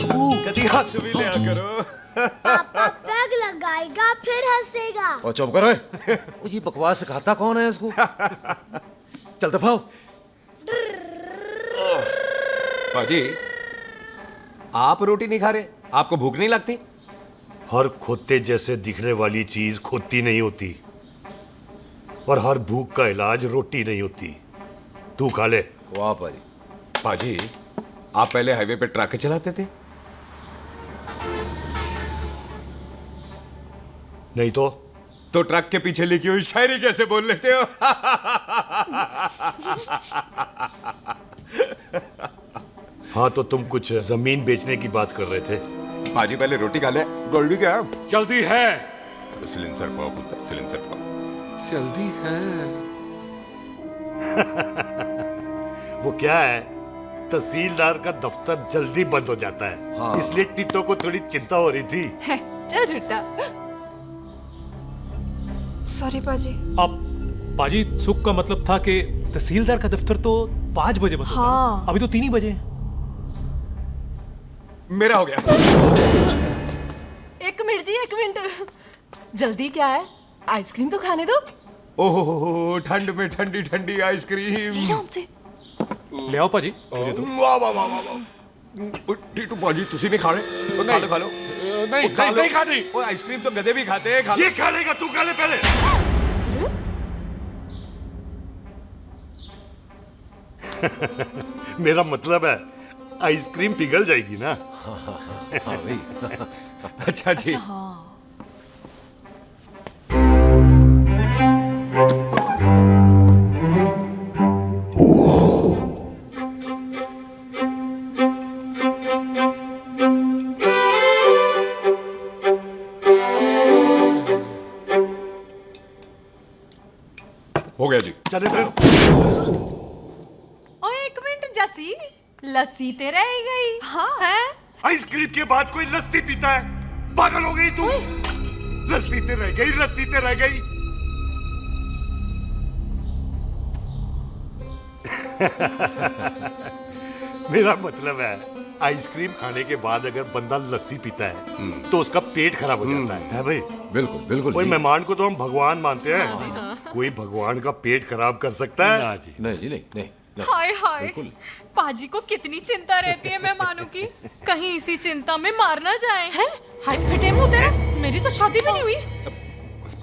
कभी हंस भी लिया करो। पापा पैग लगाएगा फिर हंसेगा। और चुप करो। ओ ये बकवास सिखाता कौन है इसको? चल दफाओ। पाजी, आप रोटी नहीं खा रहे? आपको भूख नहीं लगती? हर खोते जैसे दिखने वाली चीज खोती नहीं होती और हर भूख का इलाज रोटी नहीं होती। तू खा ले। वाह पाजी। पाजी, आप पहले हाईवे पे ट्रक चलाते थे? नहीं तो ट्रक के पीछे लिखी हुई शायरी कैसे बोल लेते हो? हाँ, तो तुम कुछ जमीन बेचने की बात कर रहे थे। पाजी पहले रोटी खा ले। गोल्डी क्या? जल्दी है। सिलेंसर पाओ पुत्र, सिलेंसर पाओ। जल्दी है। वो क्या है, तहसीलदार का दफ्तर जल्दी बंद हो जाता है। हाँ। इसलिए टिट्टो को थोड़ी चिंता हो रही थी। चल झुट्टा। सॉरी पाजी। अब पाजी, सुख का मतलब था कि तहसीलदार का दफ्तर तो 5 बजे बंद होता है। हाँ। अभी तो 3 ही बजे। मेरा हो गया। एक मिनट जी, एक मिनट। जल्दी क्या है? आइसक्रीम तो खाने दो। ओह, ठंड में ठंडी ठंडी आइसक्रीम। ले आओ पाजी। वाह वाह वाह वाह। टीटू पाजी, तुसी नहीं खा रहे? खा लो खा लो। नहीं खाती। वो आइसक्रीम तो गधे भी खाते हैं। ये खा लेगा, तू खा ले पहले। मेरा मतलब है आइसक्रीम पिघल जाएगी ना। हाँ भाई। अच्छा जी। हो गया जी। चले फिर। ओ एक मिनट जसी, लस्सी ते रह गई। हाँ है? आइसक्रीम के बाद कोई लस्सी पीता है? पागल हो गई तू? लस्सी ते रह गई, लस्सी ते रह गई। मेरा मतलब है आइसक्रीम खाने के बाद अगर बंदा लस्सी पीता है तो उसका पेट खराब हो जाता है भाई? बिल्कुल बिल्कुल। कोई मेहमान को तो हम भगवान मानते हैं, कोई भगवान का पेट खराब कर सकता है? नहीं जी, नहीं। हाय हाय, पाजी को कितनी चिंता रहती है मेहमानों की, कहीं इसी चिंता में मार ना जाए। हैं? हाय फिटे मुंह तेरा, मेरी तो शादी भी नहीं हुई।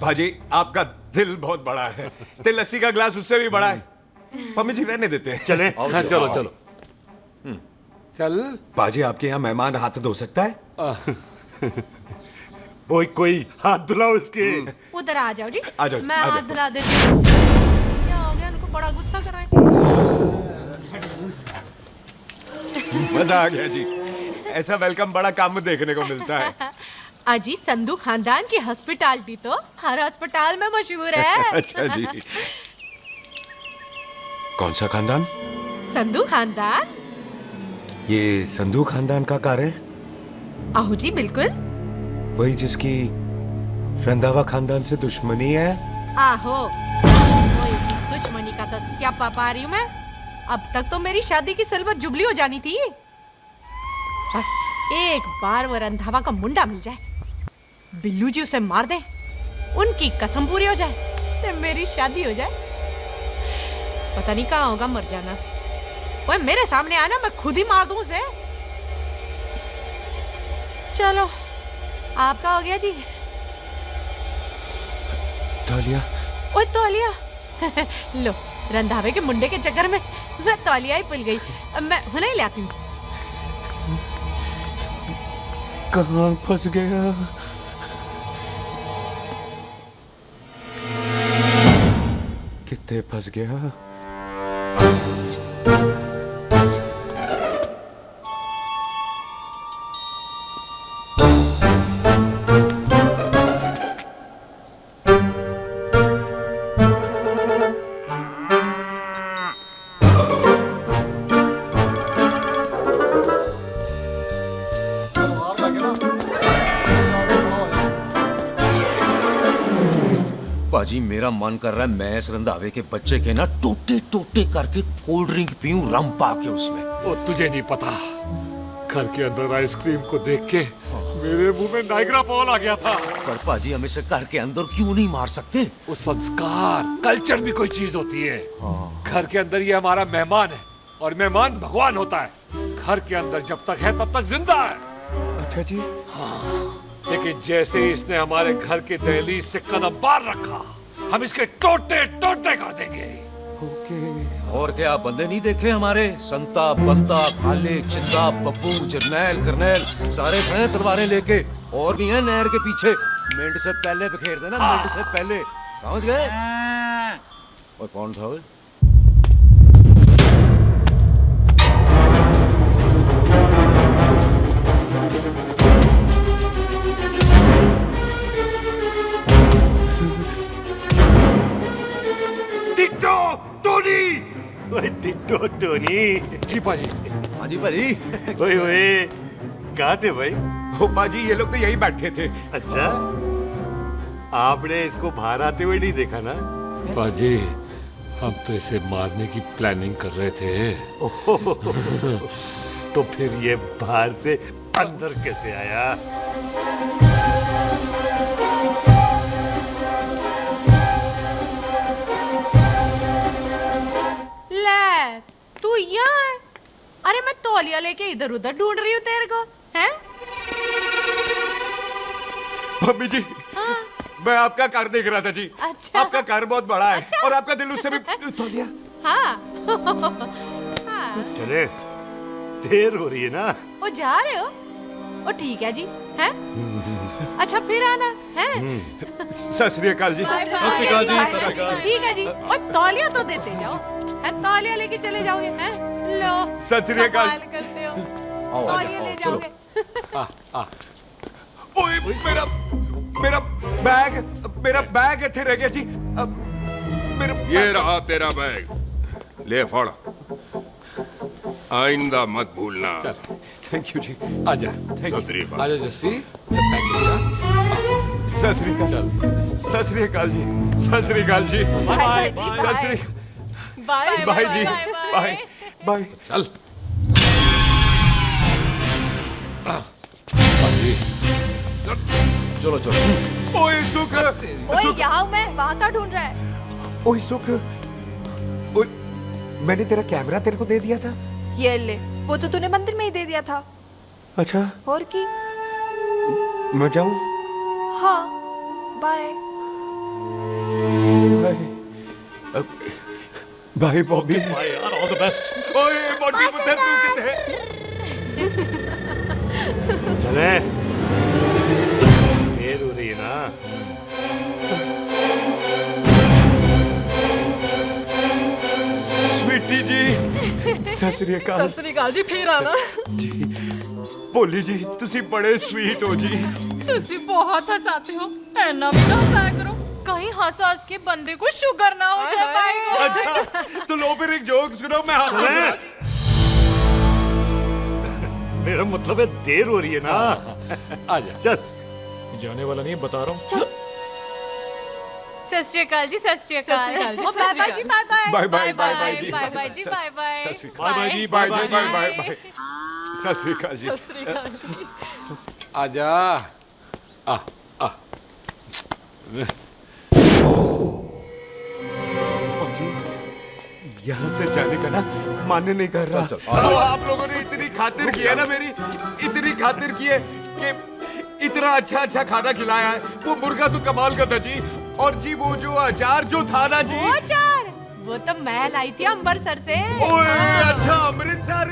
भाजी आपका दिल बहुत बड़ा है, ते लस्सी का गिलास उससे भी बड़ा है। मम्मी जी रहने देते हैं। चले? हाँ, चलो चलो चल। बाजी आपके यहाँ मेहमान हाथ धो सकता है? कोई हाथ धुलाओ इसके। उधर आ जाओ जी, आ जाओ, मैं आ हाथ जाओ। धुला देती हूँ। क्या हो गया, उनको बड़ा गुस्सा कर रहे हैं। मजा आ गया जी, ऐसा वेलकम बड़ा काम में देखने को मिलता है। अजी संधू खानदान की हॉस्पिटैलिटी तो हर अस्पताल में मशहूर है। अच्छा जी। कौन सा खानदान? संधू खानदान। ये संधू खानदान का कार है? आहो जी बिल्कुल। वही जिसकी रंधावा खानदान से दुश्मनी है? आहो, वो इसी दुश्मनी का तो स्यापा पा रही हूँ मैं। अब तक तो मेरी शादी की सिल्वर जुबली हो जानी थी। बस एक बार वो रंधावा का मुंडा मिल जाए, बिल्लू जी उसे मार दे, उनकी कसम पूरी हो जाए, तो मेरी शादी हो जाए। पता नहीं कहाँ होगा मर जाना। ओए मेरे सामने आना, मैं खुद ही मार दूं उसे। चलो आपका हो गया जी। तौलिया। ओए तौलिया। लो, रंधावे के मुंडे के चक्कर में मैं तौलिया ही भूल गई। मैं हुने ही लाती हूँ। कहाँ फंस गया? कितने फंस गया? पाजी मेरा मन कर रहा है मैं इस रंधावे के बच्चे के ना टोटे टोटे करके कोल्ड ड्रिंक पीऊं, रम पा के उसमें। वो तुझे नहीं पता, घर के अंदर आइसक्रीम को देख के मेरे मुंह में नाइग्रा फॉल आ गया था। पर पाजी हम इसे घर के अंदर क्यों नहीं मार सकते? वो संस्कार कल्चर भी कोई चीज होती है। घर के अंदर ये हमारा मेहमान है और मेहमान भगवान होता है। घर के अंदर जब तक है तब तक जिंदा है। अच्छा जी। लेकिन जैसे ही इसने हमारे घर के दहलीज से कदम बाहर रखा, हम इसके टोटे टोटे कर देंगे। और क्या आप बंदे नहीं देखे हमारे? संता, बंता, खाले, चिंदा, बब्बू, जरनैल, करनैल सारे हैं तलवारें लेके, और भी हैं नहर के पीछे। मिनट से पहले बिखेर देना, मिनट से पहले, समझ गए? और कौन था वो? टोनी। जी पाजी। हाँ जी पाजी। ओए कहाँ थे भाई? ओ पाजी ये लोग तो यही बैठे थे। अच्छा, आपने इसको बाहर आते हुए नहीं देखा ना? पाजी हम तो इसे मारने की प्लानिंग कर रहे थे। तो फिर ये बाहर से अंदर कैसे आया? ले, तू यहाँ है? अरे मैं तौलिया लेके इधर उधर ढूंढ रही हूँ तेरे को, हैं? मम्मी जी, हाँ? मैं आपका कार देख रहा था जी। अच्छा। आपका कार बहुत बड़ा है। अच्छा। और आपका दिल उससे भी तौलिया। हाँ। चले, देर हो रही है ना? ओ जा रहे हो? ओ ठीक है जी, हैं? अच्छा फिर आना, हैं? सत श्री अकाल जी। सत श्री अकाल जी। ठीक है जी। और तौलिया तो देते जाओ, हैं? तौलिया लेके चले जाओगे, हैं? लो। सत श्री अकाल। कमाल करते हो। तौलिया ले जाओगे। ओए मेरा बैग इथे रह गया जी। ये रहा तेरा बैग, ले फड़, आइंदा मत भूलना। थैंक यू जी। आजा। आजा जस्सी। सत श्री अकाल। सत श्री अकाल जी। सत श्री अकाल जी। बाय सत श्री बाय बाय जी। Bye bye. चल। चलो चलो। ओए सुख, ओए यहाँ हूँ मैं, वहाँ क्या ढूंढ रहा है? ओए सुख, ओए मैंने तेरा कैमरा तेरे को दे दिया था। ये ले, वो तो तूने मंदिर में ही दे दिया था। अच्छा, और की? मैं जाऊं? हाँ, बाय। बाय बॉबी। बाय यार, ऑल द बेस्ट। ओए बॉबी पुत्र तू किधर? चले, देर हो रही है ना। स्वीटी जी, सत श्री अकाल। सत श्री अकाल जी, फिर आना जी। भोली जी, तुसी बड़े स्वीट हो जी। तुसी बहुत हंसाते हो, ऐना भी ना हंसाया करो, कहीं हंस के बंदे को शुगर ना हो जाए भाई को। अच्छा, तो लो फिर एक जोक सुनो, मैं हंस। मेरा मतलब है देर हो रही है ना। आजा चल। जाने वाला नहीं, बता रहा हूँ। सत श्री अकाल जी, सत श्री अकाल। बाय बाय जी, bye bye bye. Bye bye bye जी, बाय बाय जी, बाय बाय। बाय बाय जी, bye bye bye bye bye. सत श्री अकाल जी। सत श्री अकाल जी। आजा। आ आ। यहाँ से जाने का ना मन नहीं कर रहा। चल, तो आप लोगों ने इतनी खातिर की है ना मेरी, इतनी खातिर की है कि इतना अच्छा अच्छा खाना खिलाया है। वो मुर्गा तो कमाल का था जी, और जी वो जो अचार जो था ना जी। वो अचार, वो तो मैं लाई थी अमृतसर से। ओए अच्छा, अमृतसर।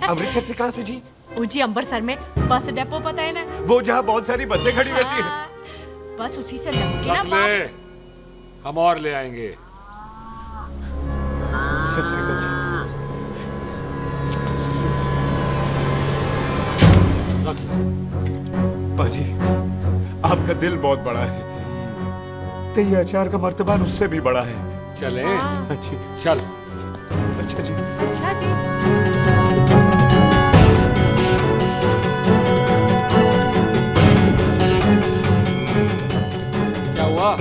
अमृतसर से कहाँ से जी? जी अमृतसर में बस डिपो पता है ना, वो जहाँ बहुत सारी बसें खड़ी रहती है। बस उसी से लग ना ले, हम और ले आएंगे। सत श्री अकाल जी। बाजी, आपका दिल बहुत बड़ा है, तो ये अचार का मर्तबान उससे भी बड़ा है। चले? अच्छी चल। अच्छा जी। अच्छा जी। क्या हुआ?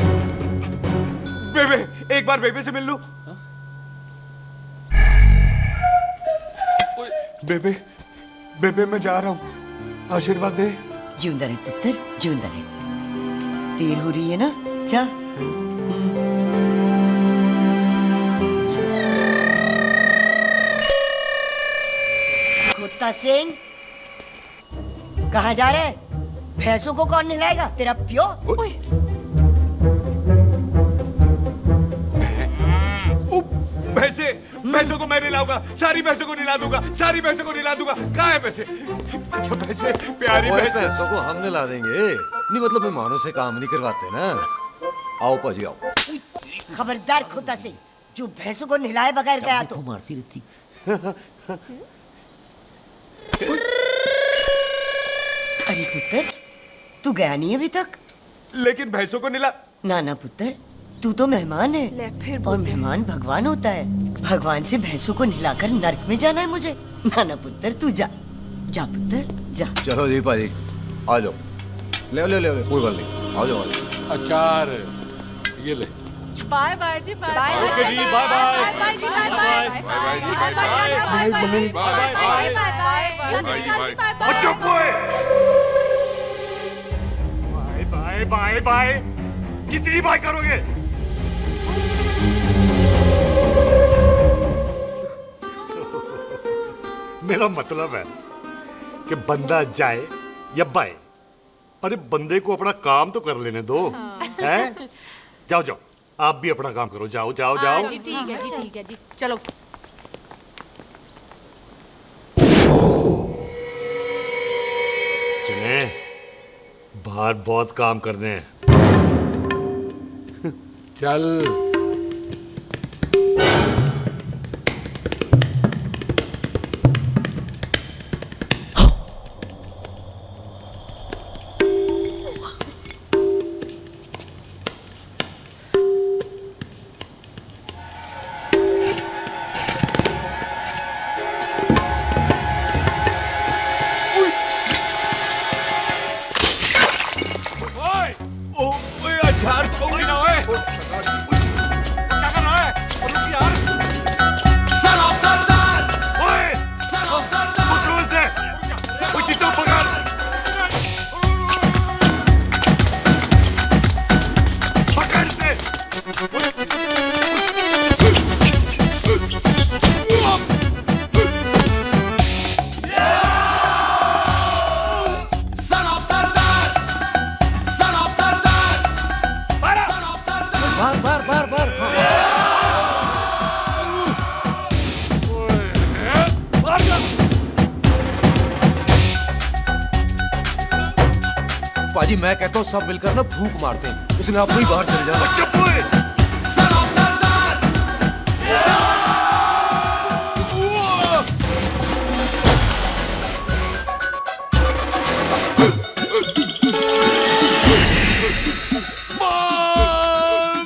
बेबे, एक बार बेबे से मिल लूं। बेबे, बेबे मैं जा रहा हूँ, आशीर्वाद दे। जिंदा रहे पुत्र, जिंदा रहे। देर हो रही है ना, जा। कुत्ता सिंह, कहाँ जा रहे? भैंसों को कौन नहलाएगा? तेरा प्यो? भैंसों को मैं नहलाऊंगा, सारी भैंसों को नहला दूंगा, सारी भैंसों को नहला दूंगा। कहाँ है भैंसे? अच्छा भैंसे, प्यारी भैंसों को हम नहला देंगे। नहीं मतलब मेहमानों से काम नहीं करवाते ना। आओ पाजी आओ। खबरदार कुत्ता सिंह, जो भैंसों को नहलाए बगैर गया तो मारती रहती। अरे पुत्र, तू गया नहीं अभी तक? लेकिन भैंसों को नहला। ना ना पुत्र, तू तो मेहमान है। ले फिर और मेहमान भगवान होता है। भगवान से भैंसों को नहलाकर नरक में जाना है मुझे। ना ना पुत्र, तू जा, जा पुत्र जा। चलो जी पाजी, आ जाओ। ले ले ले, कोई बात नहीं, आ जाओ। अचार ये ले। बाय बाय जी, बाय बाय ओके जी, बाय बाय। बाय जी, बाय बाय। बाय बाय जी, bye bye. Bye bye bye. कितनी बाय करोगे? मेरा मतलब है कि बंदा जाए या बाय, अरे बंदे को अपना काम तो कर लेने दो। हैं? जाओ जाओ, आप भी अपना काम करो। जाओ जाओ जाओ। जी ठीक है जी, ठीक है जी, चलो। चले, बाहर बहुत काम करने हैं। चल। ओए, अचार तो ना पाजी मैं कहता हूँ सब मिलकर ना फूंक मारते हैं, उसने आप ही बाहर चले जाना।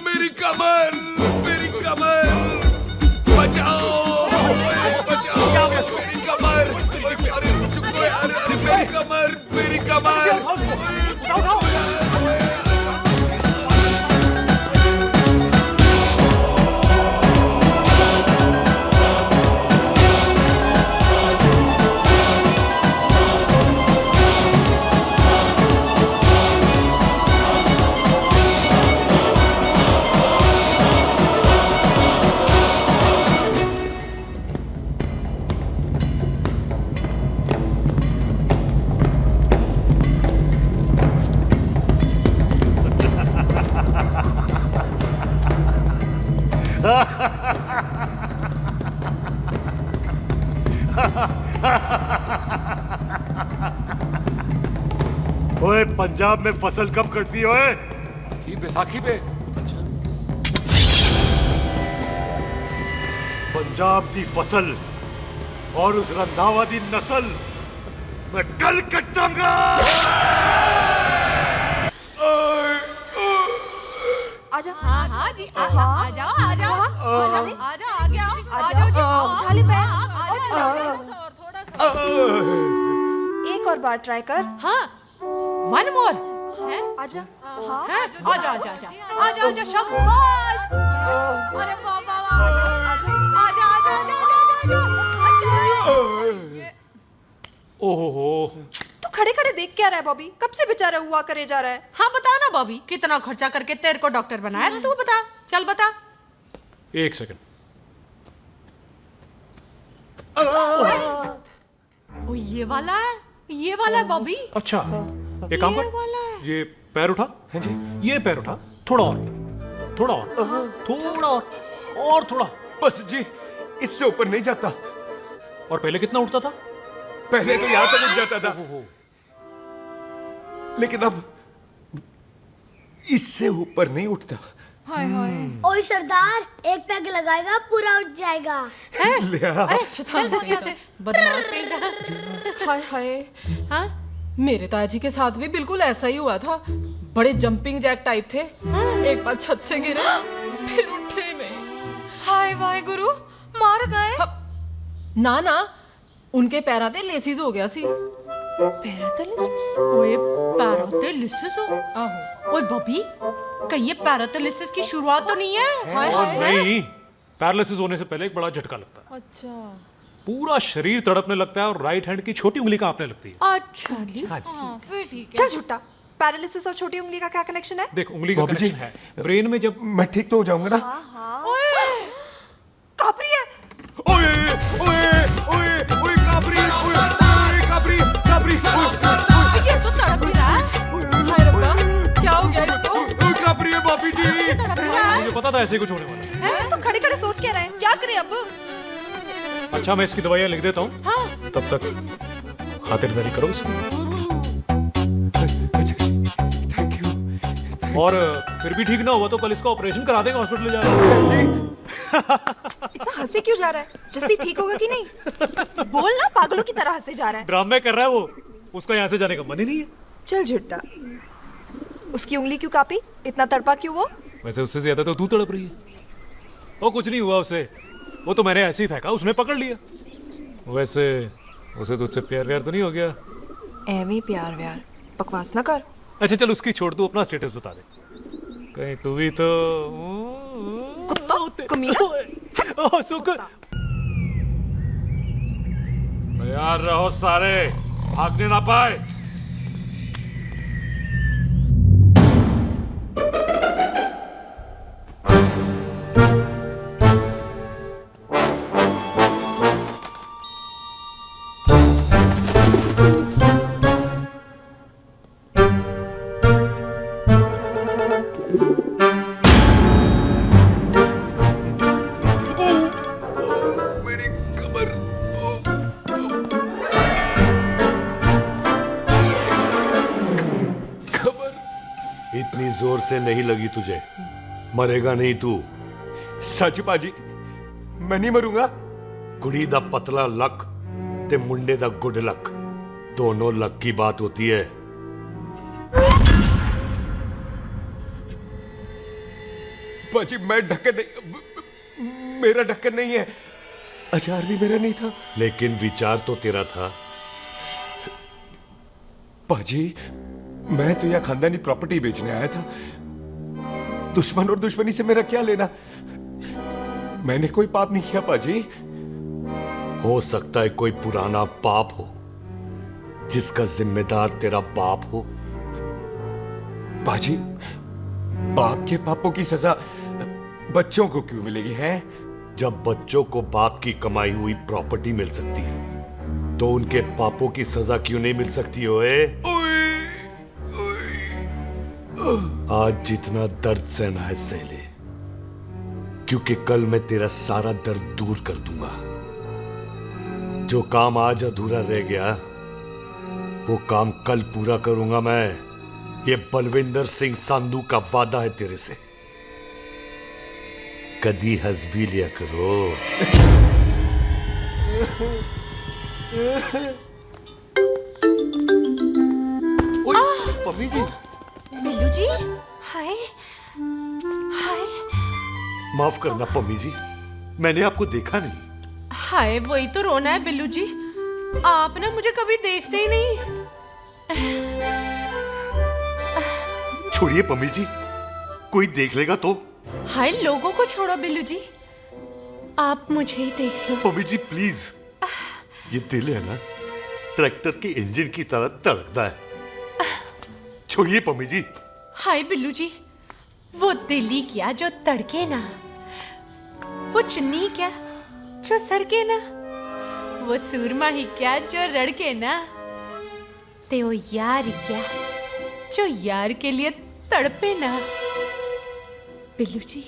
मेरी कमर, मेरी कमर, बचाओ, बचाओ, मेरी कमर, अरे चुप यार, अरे मेरी कमर, मेरी कमर। ओए पंजाब में फसल कब कटती है ओए? ये बैसाखी पे। पंजाब की फसल और उस रंधावा दी नस्ल मैं कल कटांगा। आजा। हाँ हाँ जी आ जाओ आ जाओ आ जाओ आ जाओ आ गया आ जाओ उठा ले पैर। एक और बार ट्राई कर। हाँ वन मोर है। आजा। हाँ आजा आजा आजा आजा आजा शाबाश। अरे बाबा आजा आजा आजा आजा आजा। ओहो तू खड़े खड़े देख क्या रहा है बॉबी? कब से बेचारा हुआ करे जा रहा है? हाँ बता ना बॉबी, कितना खर्चा करके तेरे को डॉक्टर बनाया? तू बता, चल बता। एक सेकंड। ओ ये वाला है बॉबी। अच्छा एक काम कर, ये पैर उठा। हाँ जी। ये पैर उठा, थोड़ा और, थोड़ा और, थोड़ा और थोड़ा। बस जी, इससे ऊपर नहीं जाता। और पहले कितना उठता था? पहले तो यहां तक उठ जाता था, लेकिन अब इससे ऊपर नहीं उठता। हाय हाय। ओए सरदार, एक पैग लगाएगा पूरा उठ जाएगा। चल भाग यहाँ से, बदमाश कहीं। हाय हाय। हाँ मेरे ताजी के साथ भी बिल्कुल ऐसा ही हुआ था। बड़े जंपिंग जैक टाइप थे। एक बार छत से गिरे फिर उठे नहीं। हाय वाय गुरु, मार गए? ना ना, उनके पैरां ते लेसिस हो गया सी। पैरालिसिस? ओए पैरालिसिस हो? आहो। ओए बॉबी, कहीं ये पैरालिसिस की शुरुआत तो नहीं है? हाय हाय। नहीं, पैरालिसिस होने से पहले एक बड़ा झटका लगता है। अच्छा। पूरा शरीर तड़पने लगता है और राइट हैंड की छोटी उंगली कांपने लगती है। अच्छा हाँ जी। फिर ठीक है। चल झूठा, पैरालिसिस और छोटी उंगली का क्या कनेक्शन है? देख उंगली का कनेक्शन है ब्रेन में। जब मैं ठीक तो हो जाऊंगा ना? ओए कापरी है। ओए ओए ओए ओए कापरी, ओए कापरी कापरी। ये तो तड़प ही रहा है। हाय रब्बा, क्या हो गया इसको? ओए कापरी है बापी जी। मुझे पता था ऐसे कुछ होने वाला है। तो खड़े खड़े सोच क्या रहे हैं? क्या करें अब? अच्छा मैं इसकी दवाइयाँ लिख देता हूँ। हाँ। तब तक खातिरदारी करो इसकी। Thank you. और फिर भी ठीक ना हुआ तो कल इसका ऑपरेशन करा देंगे, हॉस्पिटल ले जाना। इतना हंसे क्यों जा रहा है? जस्सी ठीक होगा कि नहीं? बोल ना, पागलों की तरह हंसे जा रहा है। ड्रामे कर रहा है वो, उसका यहाँ से जाने का मन ही नहीं है। चल झुट्टा, उसकी उंगली क्यों कापी? इतना तड़पा क्यों वो? वैसे उससे ज्यादा तो तू तड़प रही है। वो कुछ नहीं हुआ उसे, वो तो मैंने ऐसे ही फेंका, उसने पकड़ लिया। वैसे उसे तुझसे प्यार व्यार तो नहीं हो गया? एਵੇਂ प्यार व्यार बकवास ना कर। अच्छा चल उसकी छोड़, तू अपना स्टेटस बता दे। कहीं तू भी तो तैयार रहो सारे, भागने ना पाए। से नहीं लगी तुझे, मरेगा नहीं तू। सच पाजी, मैं नहीं मरूंगा। कुड़ी दा पतला लक ते मुंडे दा गुड लक, दोनों लक की बात होती है। पाजी मैं ढक्कन नहीं, मेरा ढक्कन नहीं है। अचार भी मेरा नहीं था। लेकिन विचार तो तेरा था। पाजी मैं तो यहां खानदानी प्रॉपर्टी बेचने आया था। दुश्मन और दुश्मनी से मेरा क्या लेना? मैंने कोई पाप नहीं किया पाजी। हो सकता है कोई पुराना पाप हो जिसका जिम्मेदार तेरा बाप हो। पाजी बाप के पापों की सजा बच्चों को क्यों मिलेगी है? जब बच्चों को बाप की कमाई हुई प्रॉपर्टी मिल सकती है तो उनके पापों की सजा क्यों नहीं मिल सकती? ओए आज जितना दर्द सहना है सह ले, क्योंकि कल मैं तेरा सारा दर्द दूर कर दूंगा। जो काम आज अधूरा रह गया वो काम कल पूरा करूंगा मैं। ये बलविंदर सिंह संधू का वादा है तेरे से। कदी हंस भी लिया करो। पम्मी जी। बिल्लू जी, हाय हाय। माफ करना पम्मी जी, मैंने आपको देखा नहीं। हाय वही तो रोना है बिल्लू जी, आप ना मुझे कभी देखते ही नहीं। छोड़िए पम्मी जी, कोई देख लेगा तो। हाय लोगों को छोड़ो बिल्लू जी, आप मुझे ही देख लो। पम्मी जी प्लीज, ये दिल है ना ट्रैक्टर के इंजन की तरह धड़कता है। छोड़िए पम्मी जी। हाय बिल्लू जी, वो दिल्ली क्या जो तड़के ना, वो चुन्नी क्या जो सरके ना, वो सूरमा ही क्या जो रड़के ना, ते वो यार ही क्या जो यार के लिए तड़पे ना। बिल्लू जी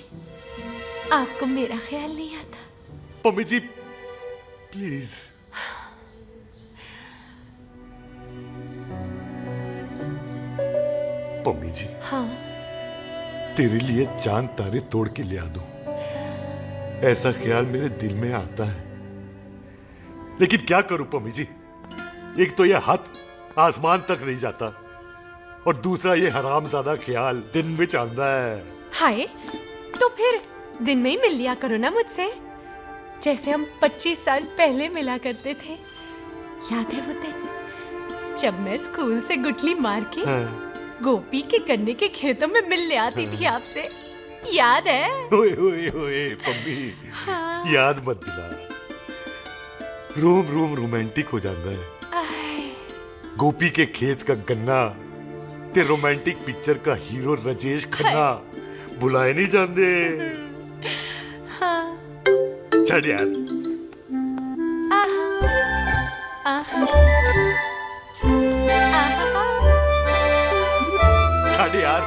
आपको मेरा ख्याल नहीं आता? पम्मी जी प्लीज। पम्मी जी हाँ तेरे लिए चांद तारे तोड़ के ले आ दूं, ऐसा ख्याल मेरे दिल में आता है। लेकिन क्या करूं पम्मी जी, एक तो यह हाथ आसमान तक नहीं जाता और दूसरा ये हरामजादा ख्याल दिन में चांदा है। हाय तो फिर दिन में ही मिल लिया करो ना मुझसे, जैसे हम 25 साल पहले मिला करते थे। याद है वो दिन जब मैं स्कूल से गुटली मार के गोपी के गन्ने के खेतों में मिलने आती थी आपसे, याद है? ओए ओए ओए पम्मी, हाँ। याद मत दिला, रोम रोम रोमांटिक हो जाता है। गोपी के खेत का गन्ना ते रोमांटिक पिक्चर का हीरो राजेश खन्ना बुलाए नहीं जाते। हाँ। छड़ यार। छड़ यार।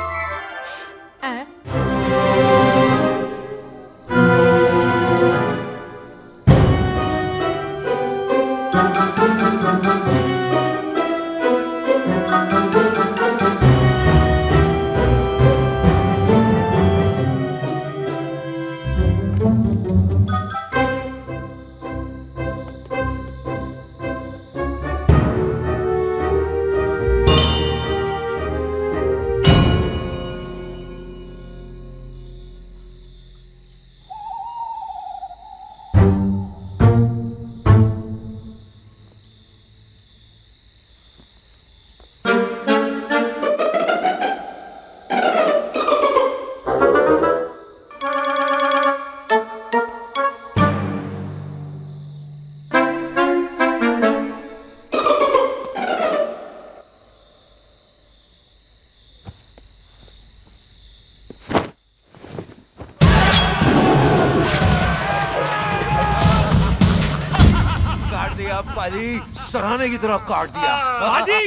सराहने की तरह काट दिया। बाजी,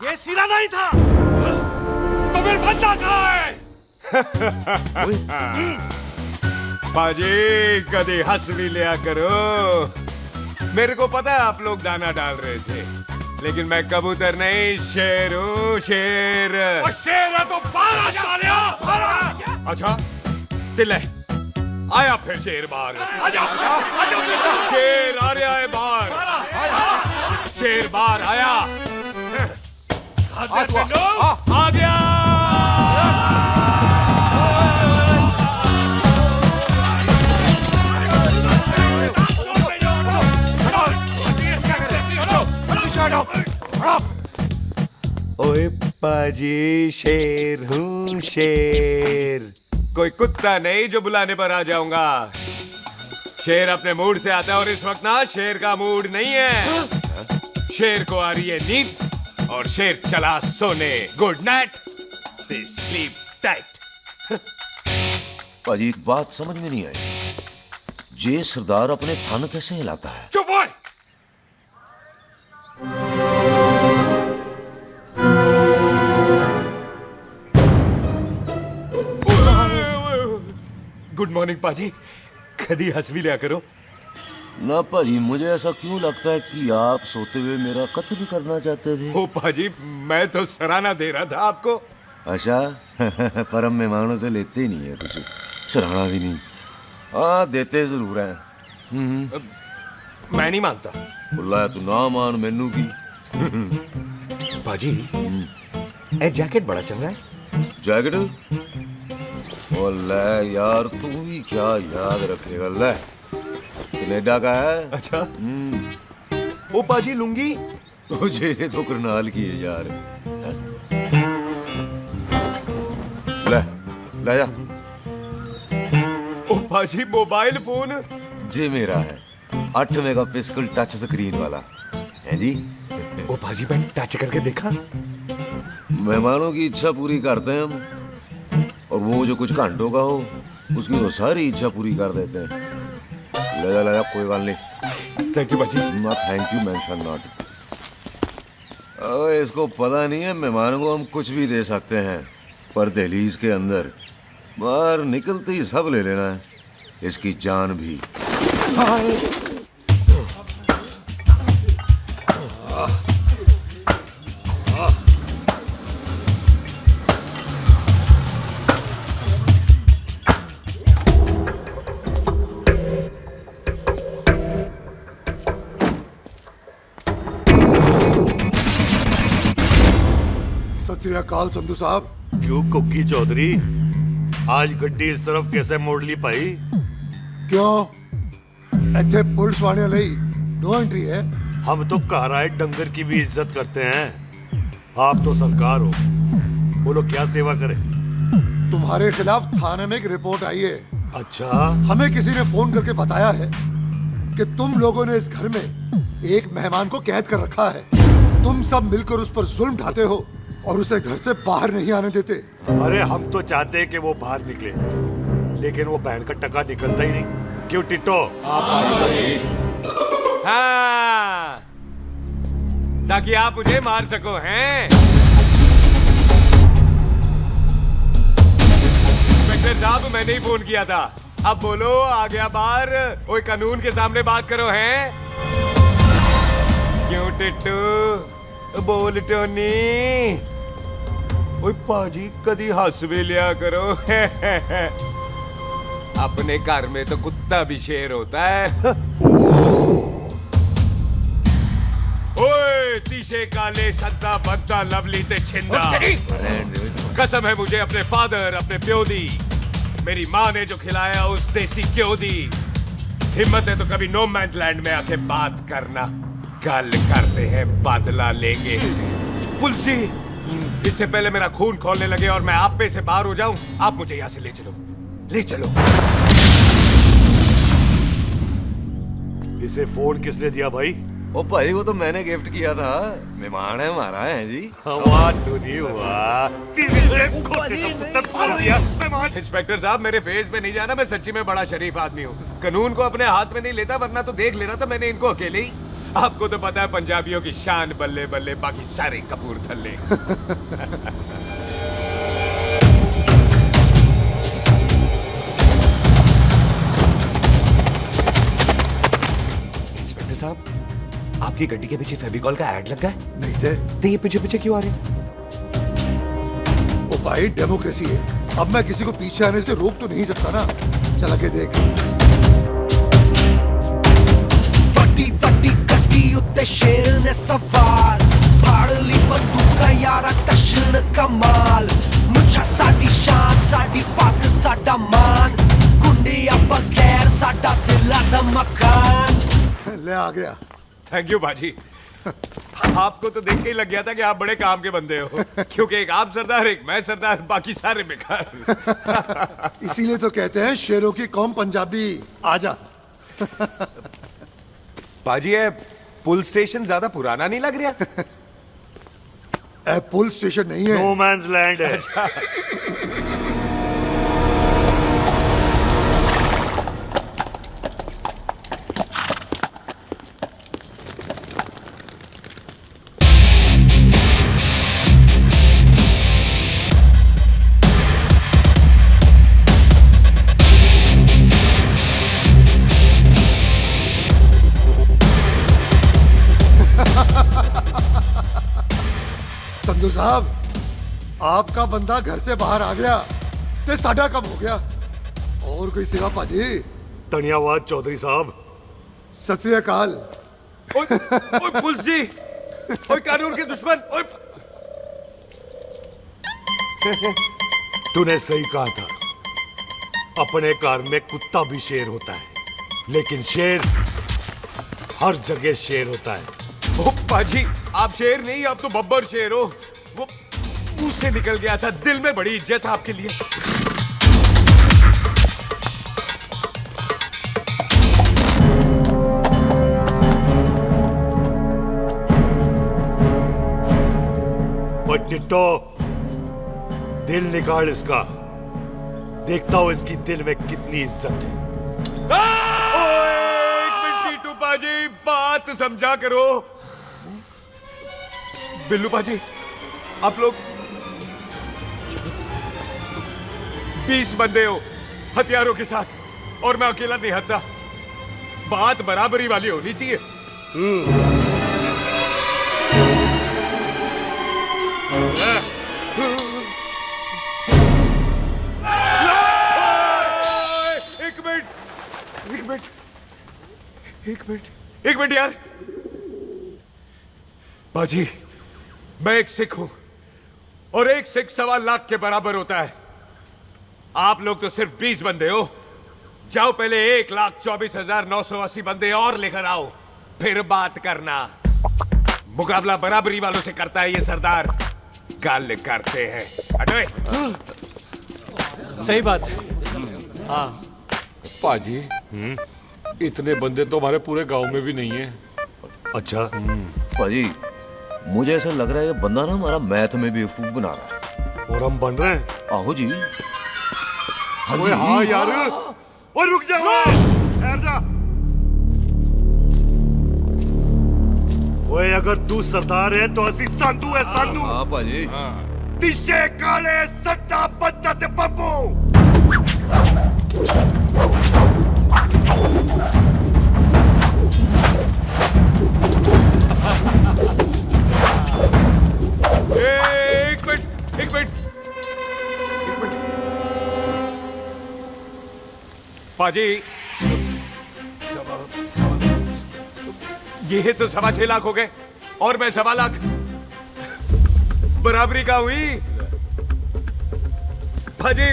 ये सिरा नहीं था। तो फिर बंदा कहाँ है? बाजी कभी हंस भी लिया करो। मेरे को पता है आप लोग दाना डाल रहे थे, लेकिन मैं कबूतर नहीं, शेर हूँ, शेर। और शेर है तो बाहर आ सालिया, बाहर आ। अच्छा दिले आया फिर शेर बाहर। शेर आ रहा है बाहर, शेर बाहर आया, आ गया। ओए पाजी, शेर हूँ, शेर। कोई कुत्ता नहीं जो बुलाने पर आ जाऊंगा। शेर अपने मूड से आता है और इस वक्त ना शेर का मूड नहीं है। शेर को आ रही है नींद और शेर चला सोने। Good night, sleep tight. पाजी एक बात समझ में नहीं आई, जे सरदार अपने थन कैसे हिलाता है? चुप हो। गुड मॉर्निंग पाजी, कभी हंस भी लिया करो। ना पाजी, मुझे ऐसा क्यों लगता है कि आप सोते हुए मेरा कत्ल भी करना चाहते थे? ओ पाजी, मैं तो सराहना दे रहा था आपको। अच्छा पर हम मेहमानों से लेते ही नहीं है कुछ, सराहना भी नहीं। हाँ देते जरूर हैं। मैं नहीं मानता। बुलाया तू ना मान, मैनू की। पाजी ए जैकेट बड़ा चंगा है। जैकेट? ओ ले यार, तू भी क्या याद रखेगा। ले कनेडा का है। अच्छा। ओ पाजी लुंगी? तुझे तो करनाल की है यार। ले ले जा। ओ पाजी मोबाइल फोन? जी मेरा है, 8 मेगापिक्सल टच स्क्रीन वाला है जी। ओ पाजी मैं टच करके देखा। मेहमानों की इच्छा पूरी करते हैं हम, और वो जो कुछ घंटों का हो उसकी तो सारी इच्छा पूरी कर देते हैं। ले जा कोई बात नहीं। थैंक यू बाजी। ना थैंक यू मेंशन नॉट। इसको पता नहीं है मेहमान को हम कुछ भी दे सकते हैं, पर दहलीज के अंदर बाहर निकलते ही सब ले लेना है, इसकी जान भी। सत श्री अकाल संधू साहब। क्यों कुक्की चौधरी, आज गड्डी इस तरफ कैसे मोड़ ली पाई? क्यों इतने पुलिस वाले ਲਈ नो एंट्री है? हम तो कहराए डंगर की भी इज्जत करते हैं। आप तो सरकार हो, बोलो क्या सेवा करें? तुम्हारे खिलाफ थाने में एक रिपोर्ट आई है। अच्छा? हमें किसी ने फोन करके बताया है कि तुम लोगों ने इस घर में एक मेहमान को कैद कर रखा है। तुम सब मिलकर उस पर जुल्म ढाते हो और उसे घर से बाहर नहीं आने देते। अरे हम तो चाहते हैं कि वो बाहर निकले, लेकिन वो बहन का टका निकलता ही नहीं। क्यों टिट्टो? हाँ, ताकि आप मुझे मार सको हैं। इंस्पेक्टर साहब मैंने ही फोन किया था। अब बोलो, आ गया बाहर? कोई कानून के सामने बात करो हैं। क्यों टिट्टू? बोल टोनी। ओए पाजी कदी हंस भी लिया करो। अपने घर में तो कुत्ता भी शेर होता है। ओए तीशे काले सद्दा बद्दा लवली ते छिंदा, कसम है मुझे अपने फादर, अपने प्यो दी, मेरी माँ ने जो खिलाया उस देसी क्यों दी। हिम्मत है तो कभी नो मैंस लैंड में आके बात करना। कल करते हैं, बदला लेंगे। पुलसी, इससे पहले मेरा खून खोलने लगे और मैं आप पे से बाहर हो जाऊं, आप मुझे यहाँ से ले चलो, ले चलो। इसे फोन किसने दिया भाई? ओ भाई वो तो मैंने गिफ्ट किया था, मेहमान है हमारा है जी। हुआ तो नहीं हुआ। इंस्पेक्टर साहब मेरे फेस पे नहीं जाना, मैं सच्ची में बड़ा शरीफ आदमी हूँ। कानून को अपने हाथ में नहीं लेता, वरना तो देख लेना था मैंने इनको अकेले ही। आपको तो पता है पंजाबियों की शान बल्ले बल्ले, बाकी सारे कपूरथले। इंस्पेक्टर साहब आपकी गड्डी के पीछे फेविकॉल का ऐड लग गया है? नहीं थे। तो ये पीछे पीछे क्यों आ रहे? ओ भाई डेमोक्रेसी है, अब मैं किसी को पीछे आने से रोक तो नहीं सकता ना। चला के देख। फटी फटी गड्डी उत्ते शेर ने सवार, फाड़ली बंदूका यारा कशन कमाल, मुझा साडी शान साडी पग साडा मान, गुंडिया बगैर साडा दिला दा मकान। ले आ गया। थैंक यू बाजी। आपको तो देख के ही लग गया था कि आप बड़े काम के बंदे हो, क्योंकि एक आप सरदार, एक मैं सरदार, बाकी सारे बेकार। इसीलिए तो कहते हैं शेरों की कौम पंजाबी। आजा। बाजी ये पुल स्टेशन ज्यादा पुराना नहीं लग रहा? पुल स्टेशन नहीं है, नो मैंस लैंड है। संधू साहब, आपका बंदा घर से बाहर आ गया ते साडा कब हो गया? और कोई सेवा पाजी? धन्यवाद चौधरी साहब। सत श्री अकाल। ओए पुलिस जी, ओए कानून के दुश्मन, ओए। तूने सही कहा था, अपने घर में कुत्ता भी शेर होता है, लेकिन शेर हर जगह शेर होता है। ओ पाजी, आप शेर नहीं, आप तो बब्बर शेर हो। वो मुंह से निकल गया था, दिल में बड़ी इज्जत है आपके लिए। और टिट्टो, दिल निकाल इसका, देखता हूं इसकी दिल में कितनी इज्जत है। एक मिनट टीटू पाजी, बात समझा करो। बिल्लू पाजी, आप लोग 20 बंदे हो हथियारों के साथ, और मैं अकेला नहीं हटता। बात बराबरी वाली होनी चाहिए। एक मिनट यार। बाजी, मैं एक सिख हूं, और एक सिख 1.25 लाख के बराबर होता है। आप लोग तो सिर्फ 20 बंदे हो। जाओ पहले 1,24,980 बंदे और लेकर आओ, फिर बात करना। मुकाबला बराबरी वालों से करता है ये सरदार, गल करते हैं। हटोए। सही बात है। हाँ पाजी, इतने बंदे तो हमारे पूरे गांव में भी नहीं है। अच्छा पाजी, मुझे ऐसा लग रहा है ये बंदा ना हमारा मैथ में बेवकूफ बना रहा है। और हम बन रहे हैं? आहो जी। ओए हाँ यार, और रुक जा, ठहर जा। ओए अगर तू सरदार है तो असी संधू है, संधू। हाँ पाजी। दिशे काले सट्टा बद्दा ते बब्बू। एक मिनट। पाजी, ये तो 6.25 लाख हो गए, और मैं 1.25 लाख। बराबरी का हुई। भाजी,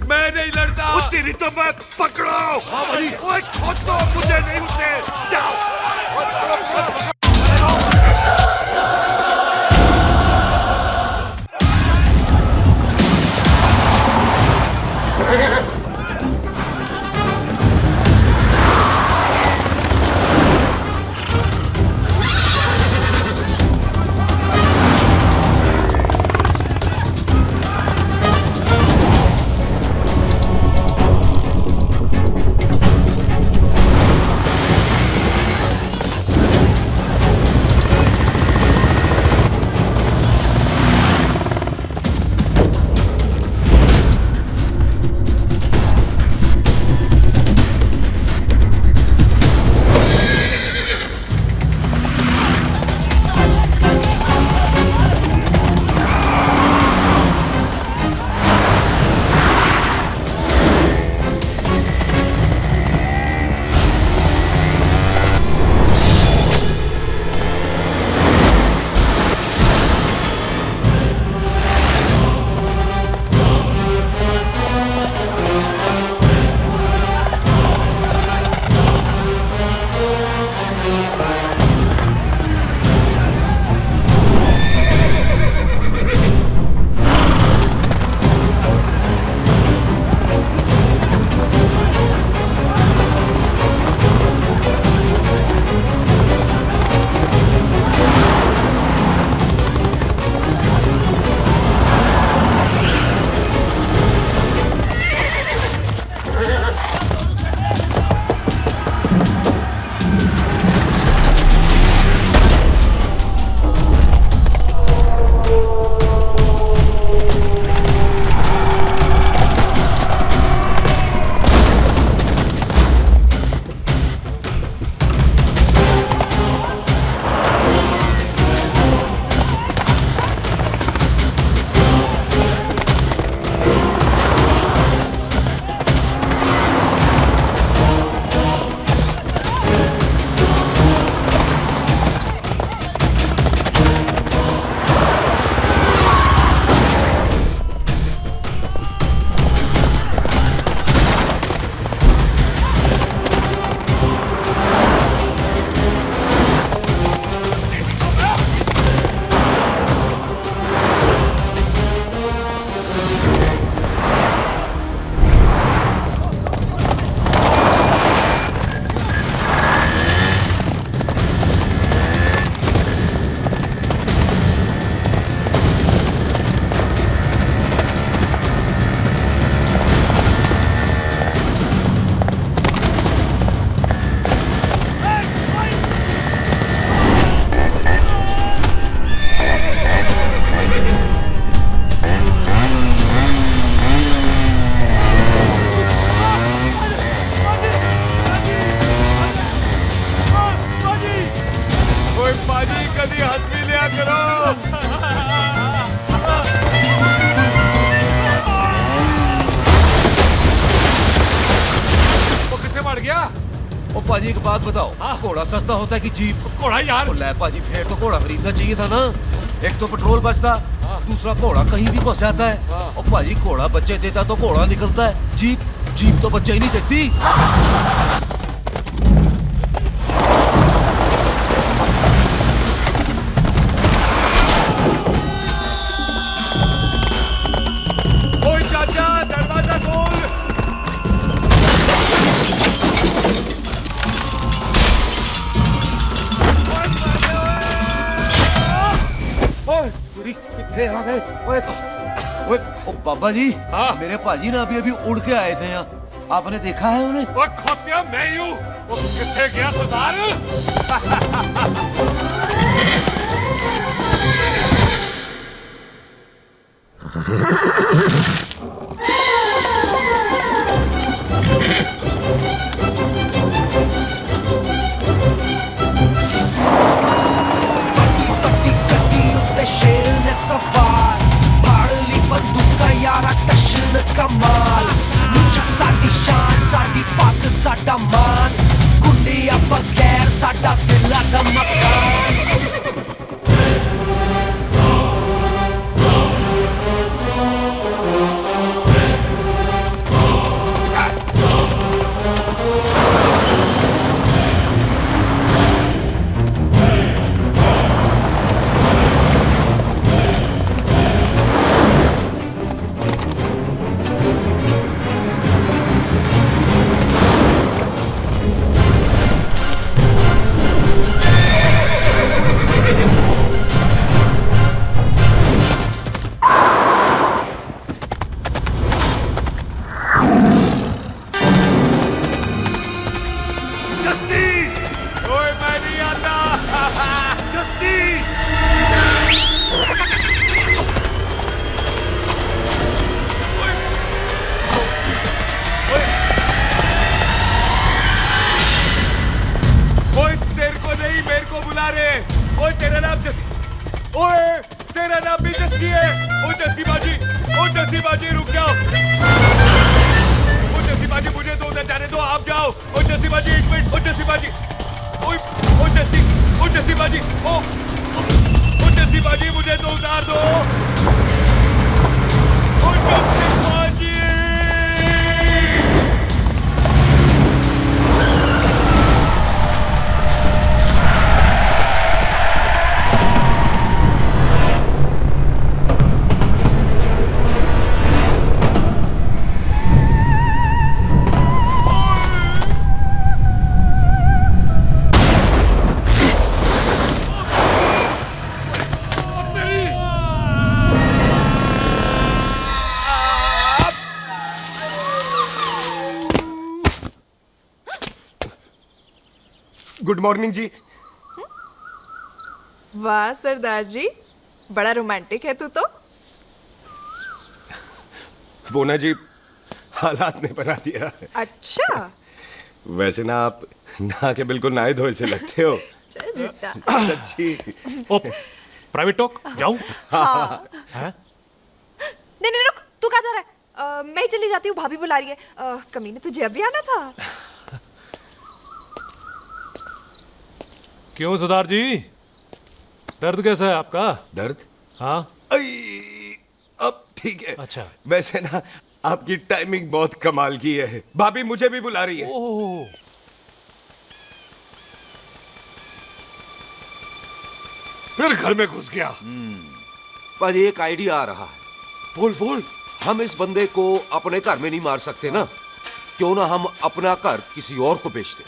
मैं नहीं लड़ता। तेरी तो मैं पकड़ो। ओए खोद दो, मुझे नहीं उठने। जाओ। बढ़ गया। ओ पाजी एक बात बताओ, घोड़ा सस्ता होता है कि जीप? घोड़ा यार। ले पाजी फिर तो घोड़ा खरीदना चाहिए था ना। एक तो पेट्रोल बचता, दूसरा घोड़ा कहीं भी फंस जाता है। और पाजी घोड़ा बच्चे देता तो घोड़ा निकलता है, जीप तो बच्चे ही नहीं देती। आ गए। ओए, ओए, ओ बाबा जी, मेरे पाजी ना अभी उड़ के आए थे यहाँ, आपने देखा है उन्हें? वो खोतिया मैं ही हूँ। वो किथे गया सरदार? कमाल मुझा साडी शान साडी पग साडा मान गुंडिया बगैर साडा दिला दा मकान। गुड मॉर्निंग जी। वाह सरदार जी, बड़ा रोमांटिक है तू तो। वो ना जी, हालात ने बना दिया। अच्छा। वैसे ना आप नहा के बिल्कुल नहाए धोए से लगते हो। चल झूठा। सच्ची। ओ, प्राइवेट टॉक जाऊं? हाँ। हैं? नहीं रुक, तू कहाँ जा रहा है? मैं ही चली जाती हूँ, भाभी बुला रही है। कमीने तुझे अभी आना था। क्यों सरदार जी, दर्द कैसा है आपका? दर्द? हाँ। अब ठीक है। अच्छा। वैसे ना आपकी टाइमिंग बहुत कमाल की है। भाभी मुझे भी बुला रही है। ओह। फिर घर में घुस गया। पाजी एक आइडिया आ रहा है। बोल। हम इस बंदे को अपने घर में नहीं मार सकते ना, क्यों ना हम अपना घर किसी और को बेच दें।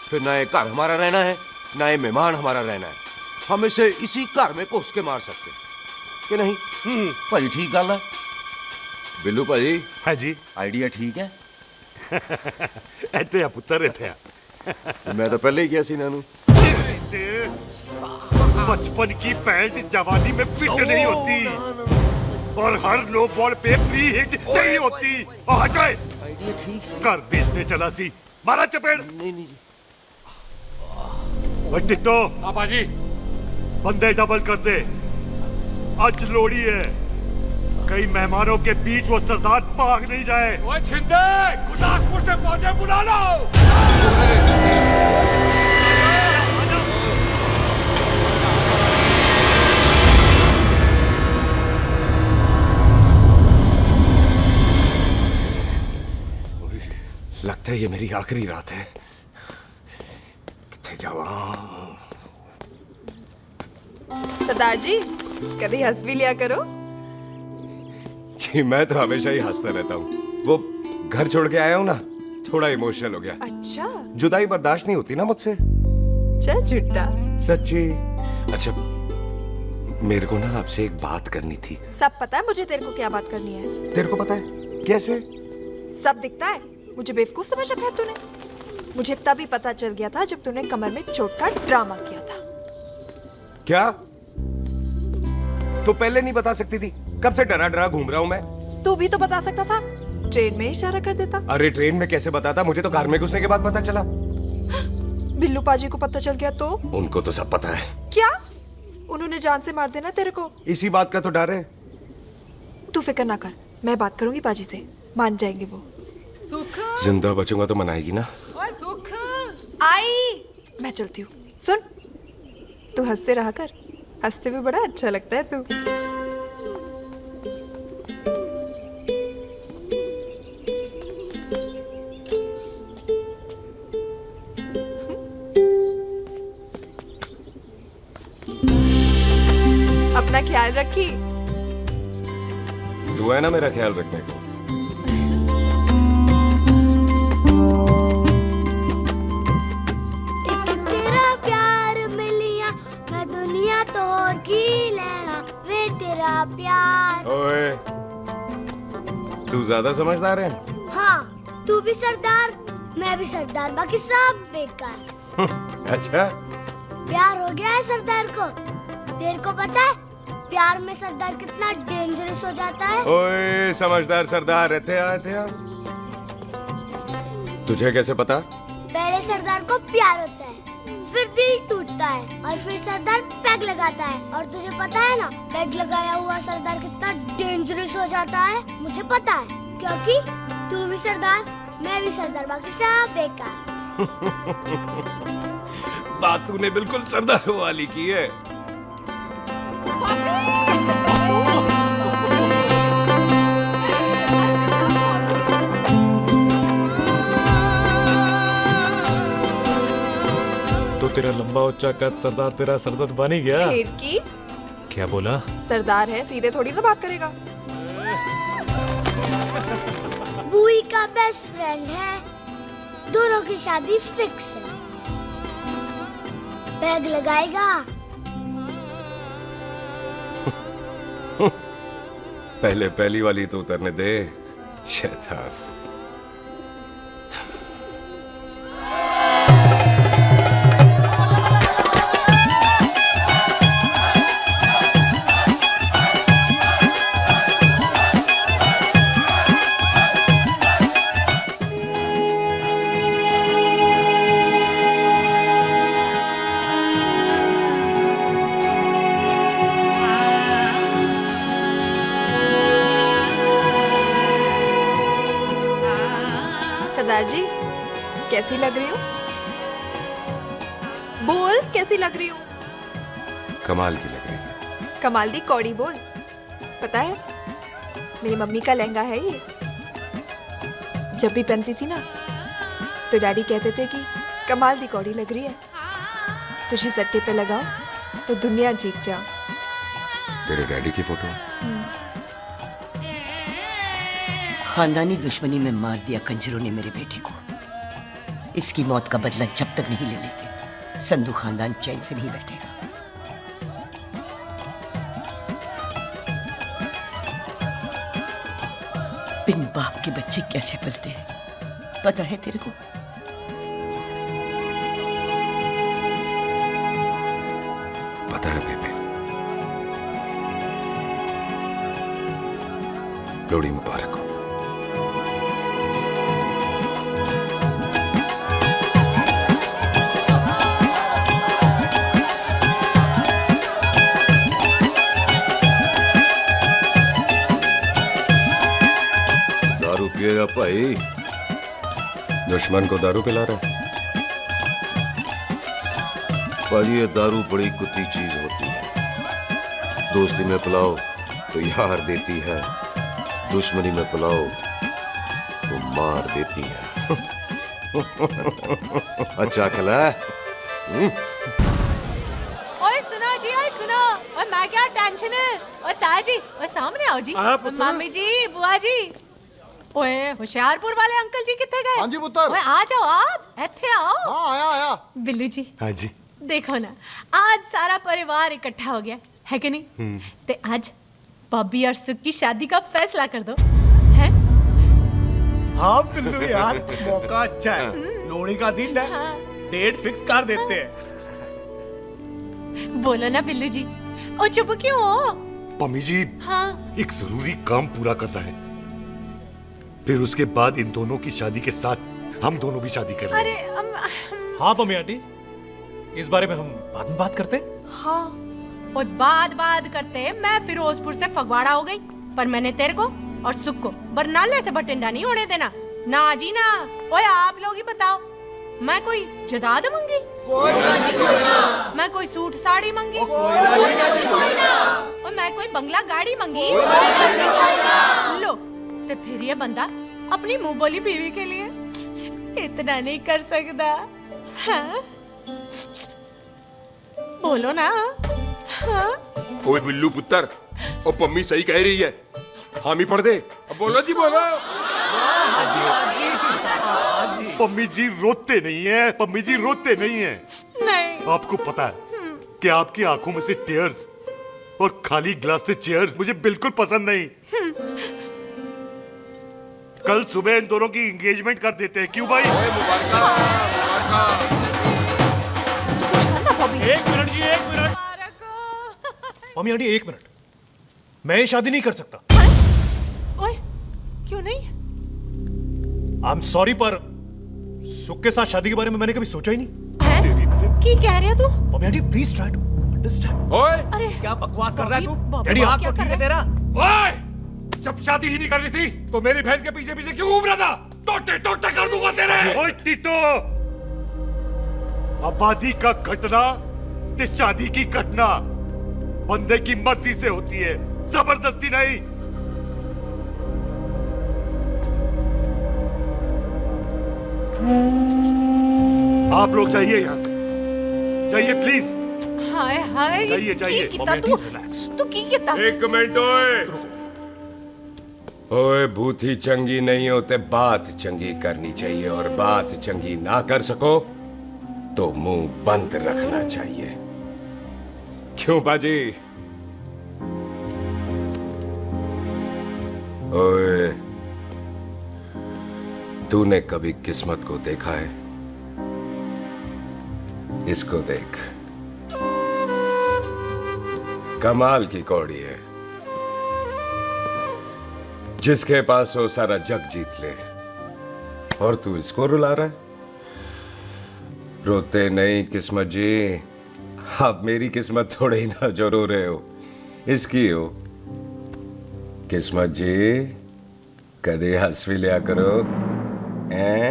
फिर ना ये घर हमारा रहना है, ना ये मेहमान हमारा रहना है। हम इसे इसी घर में घुस के मार सकते हैं कि नहीं? भाजी ठीक गल है। बिल्लू भाजी। हाँ जी। आइडिया ठीक है। इत्थे आ पुत्तर, इत्थे आ। मैं तो पहले ही किया सी नानू। बचपन की पैंट जवानी में फिट नहीं होती और हर नो बॉल पे फ्री हिट नहीं होती। हट गए। आइडिया ठीक से। घर बेचने चला सी, मारा चपेड़। नहीं। टिट्टो। पापा जी। बंदे डबल कर दे, आज लोड़ी है। कई मेहमानों के बीच वो सरदार भाग नहीं जाए। ओए छिंदे, गुरदासपुर से फौजें बुला लो। लगता है ये मेरी आखिरी रात है। किथे जावा? सरदार जी, कभी हंस भी लिया करो। जी मैं तो हमेशा ही हंसता रहता हूँ। वो घर छोड़ के आया हूँ ना, थोड़ा इमोशनल हो गया। अच्छा, जुदाई बर्दाश्त नहीं होती ना मुझसे। चल झूठा। सच्ची। अच्छा, मेरे को ना आपसे एक बात करनी थी। सब पता है मुझे तेरे को क्या बात करनी है। तेरे को पता है? कैसे? सब दिखता है। मुझे बेवकूफ समझ रखा है तूने। मुझे तभी पता चल गया था जब तूने कमर में चोट का ड्रामा किया था। क्या? तो पहले नहीं बता सकती थी? कब से डरा डरा घूम रहा हूँ मैं। तू भी तो बता सकता था, ट्रेन में इशारा कर देता। अरे ट्रेन में कैसे बताता? मुझे तो कार में घुसने के बाद पता चला। बिल्लू पाजी को पता चल गया तो? उनको तो सब पता है। क्या? उन्होंने जान से मार देना तेरे को। इसी बात का तो डर है। तू फिक्र ना कर, मैं बात करूंगी पाजी से, मान जाएंगे वो। सुख, जिंदा बचूंगा तो मनाएगी ना? ओए सुख, आई मैं चलती हूँ। सुन, तू हंसते रहा कर, हंसते में बड़ा अच्छा लगता है तू। अपना ख्याल रखी। तू है ना मेरा ख्याल रखने को। तेरा प्यार मिलिया मैं दुनिया तोड़ की लेना वे तेरा प्यार। ओए, तू ज्यादा समझदार है। हाँ, तू भी सरदार, मैं भी सरदार, बाकी सब बेकार। अच्छा, प्यार हो गया है सरदार को। तेरे को पता है प्यार में सरदार कितना डेंजरस हो जाता है? ओए समझदार सरदार रहते आते हैं। तुझे कैसे पता? पहले सरदार को प्यार होता है, फिर दिल टूटता है और फिर सरदार पैग लगाता है। और तुझे पता है ना, पैग लगाया हुआ सरदार कितना डेंजरस हो जाता है? मुझे पता है, क्योंकि तू भी सरदार, मैं भी सरदार, बाकी सब बेकार। बात तूने बिल्कुल सरदार वाली की है। तो तेरा लंबा उच्चा कद सरदार तेरा सरदर्द बन ही गया। फिर की? क्या बोला? सरदार है, सीधे थोड़ी तो बात करेगा। बुई का बेस्ट फ्रेंड है, दोनों की शादी फिक्स है। पैग लगाएगा? पहले पहली वाली तो उतरने दे, शैतान। सरदार जी, कैसी लग रही हूँ? बोल, कैसी लग रही हूँ? कमाल की लग रही है। कमाल दी कौड़ी बोल। पता है, मेरी मम्मी का लहंगा है ये। जब भी पहनती थी ना, तो डैडी कहते थे कि कमाल दी कौड़ी लग रही है, तुझे सट्टे पे लगाओ तो दुनिया जीत जाओ। तेरे डैडी की फोटो? खानदानी दुश्मनी में मार दिया कंजरों ने मेरे बेटे को। इसकी मौत का बदला जब तक नहीं ले लेते, संधू खानदान चैन से नहीं बैठेगा। बिन बाप के बच्चे कैसे पलते हैं, पता है तेरे को? पता है बेबे। लोहड़ी मुबारक हो। भाई दुश्मन को दारू पिला रहा है? भाई ये दारू बड़ी कुत्ती चीज होती है। दोस्ती में पिलाओ तो यार देती है, दुश्मनी में पिलाओ तो मार देती है। अच्छा खिला है? ओए सुनो जी, ओए सुनो, ओए मैं क्या टेंशन है? ओए ताजी, ओए सामने आओ जी। मम्मी जी, बुआ जी। ओए होशियारपुर वाले अंकल जी कितने गए? हाँ जी पुत्र। ओए आ जाओ आप, ਇੱਥੇ आओ। हाँ आया आया। बिल्लू जी। हाँ जी। देखो ना, आज सारा परिवार इकट्ठा हो गया है कि नहीं? ते आज बॉबी और सुख की शादी का फैसला कर दो, हैं? हाँ बिल्लू यार, मौका अच्छा है। लोहड़ी का दिन है, डेट फिक्स कर देते हैं। बोलो ना बिल्लू जी, ओ चुप क्यों हो? पम्मी जी, हाँ एक जरूरी काम पूरा करना है, फिर उसके बाद इन दोनों की शादी के साथ हम दोनों भी शादी करेंगे। अरे हाँ पम्मी आंटी, इस बारे में हम बाद में बात करते। हाँ और बात करते मैं फिरोजपुर से फगवाड़ा हो गई, पर मैंने तेरे को और सुख को बरनाले से बठिंडा नहीं होने देना। ना जी ना। ओए आप लोग ही बताओ, मैं कोई जदाद मंगी? मैं कोई सूट साड़ी मंगी? और मैं कोई बंगला गाड़ी मंगी? लो तो फिर ये बंदा अपनी मुंह बोली बीवी के लिए इतना नहीं कर सकता, हाँ? बोलो ना। हाँ? ओए बिल्लू पुत्र, ओ पम्मी सही कह रही है, हामी पढ़ दे। अब बोलो जी बोलो। पम्मी जी रोते नहीं है, पम्मी जी रोते नहीं है। नहीं। आपको पता है कि आपकी आंखों में से टीयर्स और खाली ग्लास से चेयर्स मुझे बिल्कुल पसंद नहीं। कल सुबह इन दोनों की एंगेजमेंट कर देते हैं, क्यों भाई? एक मिनट जी, एक मिनट। मम्मी आंटी एक मिनट, मैं ये शादी नहीं कर सकता। ओए क्यों नहीं? आई एम सॉरी, पर सुख के साथ शादी के बारे में मैंने कभी सोचा ही नहीं। की कह रहे हो तू? Mummy aunty please try to understand. ओए अरे क्या बकवास कर रहा है तू? डैडी दिमाग आप तो ठीक है तेरा? ओए जब शादी ही नहीं करनी थी तो मेरी बहन के पीछे पीछे क्यों घूम रहा था? टोटे टोटे कर दूंगा तेरे। ओए टीटो, आबादी का घटना ते शादी की घटना बंदे की मर्जी से होती है, जबरदस्ती नहीं। आप लोग जाइए यहाँ से, जाइए प्लीज। हाय हाय, जाइए जाइए। तू की कितना? एक मिनट ओए। ओए भूथी चंगी नहीं होते, बात चंगी करनी चाहिए, और बात चंगी ना कर सको तो मुंह बंद रखना चाहिए। क्यों बाजी? ओए तूने कभी किस्मत को देखा है? इसको देख, कमाल की कौड़ी है, जिसके पास हो सारा जग जीत ले, और तू इसको रुला रहा है? रोते नहीं किस्मत जी, आप मेरी किस्मत थोड़े ही ना जो रो रहे हो, इसकी हो। किस्मत जी कदे हंस भी लिया करो, हैं?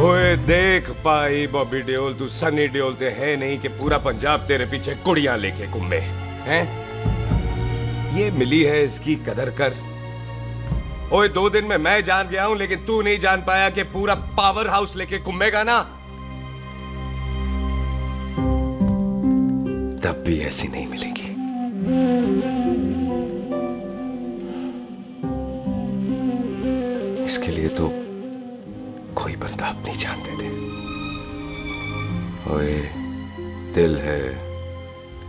ओए देख पाई बॉबी देओल, तू सनी देओल ते है नहीं कि पूरा पंजाब तेरे पीछे कुड़ियां लेके घूमे, हैं? ये मिली है, इसकी कदर कर। ओए 2 दिन में मैं जान गया हूं, लेकिन तू नहीं जान पाया कि पूरा पावर हाउस लेके घूमेगा ना, तब भी ऐसी नहीं मिलेगी। इसके लिए तो कोई बंदा अपनी जान दे दे। ओए दिल है,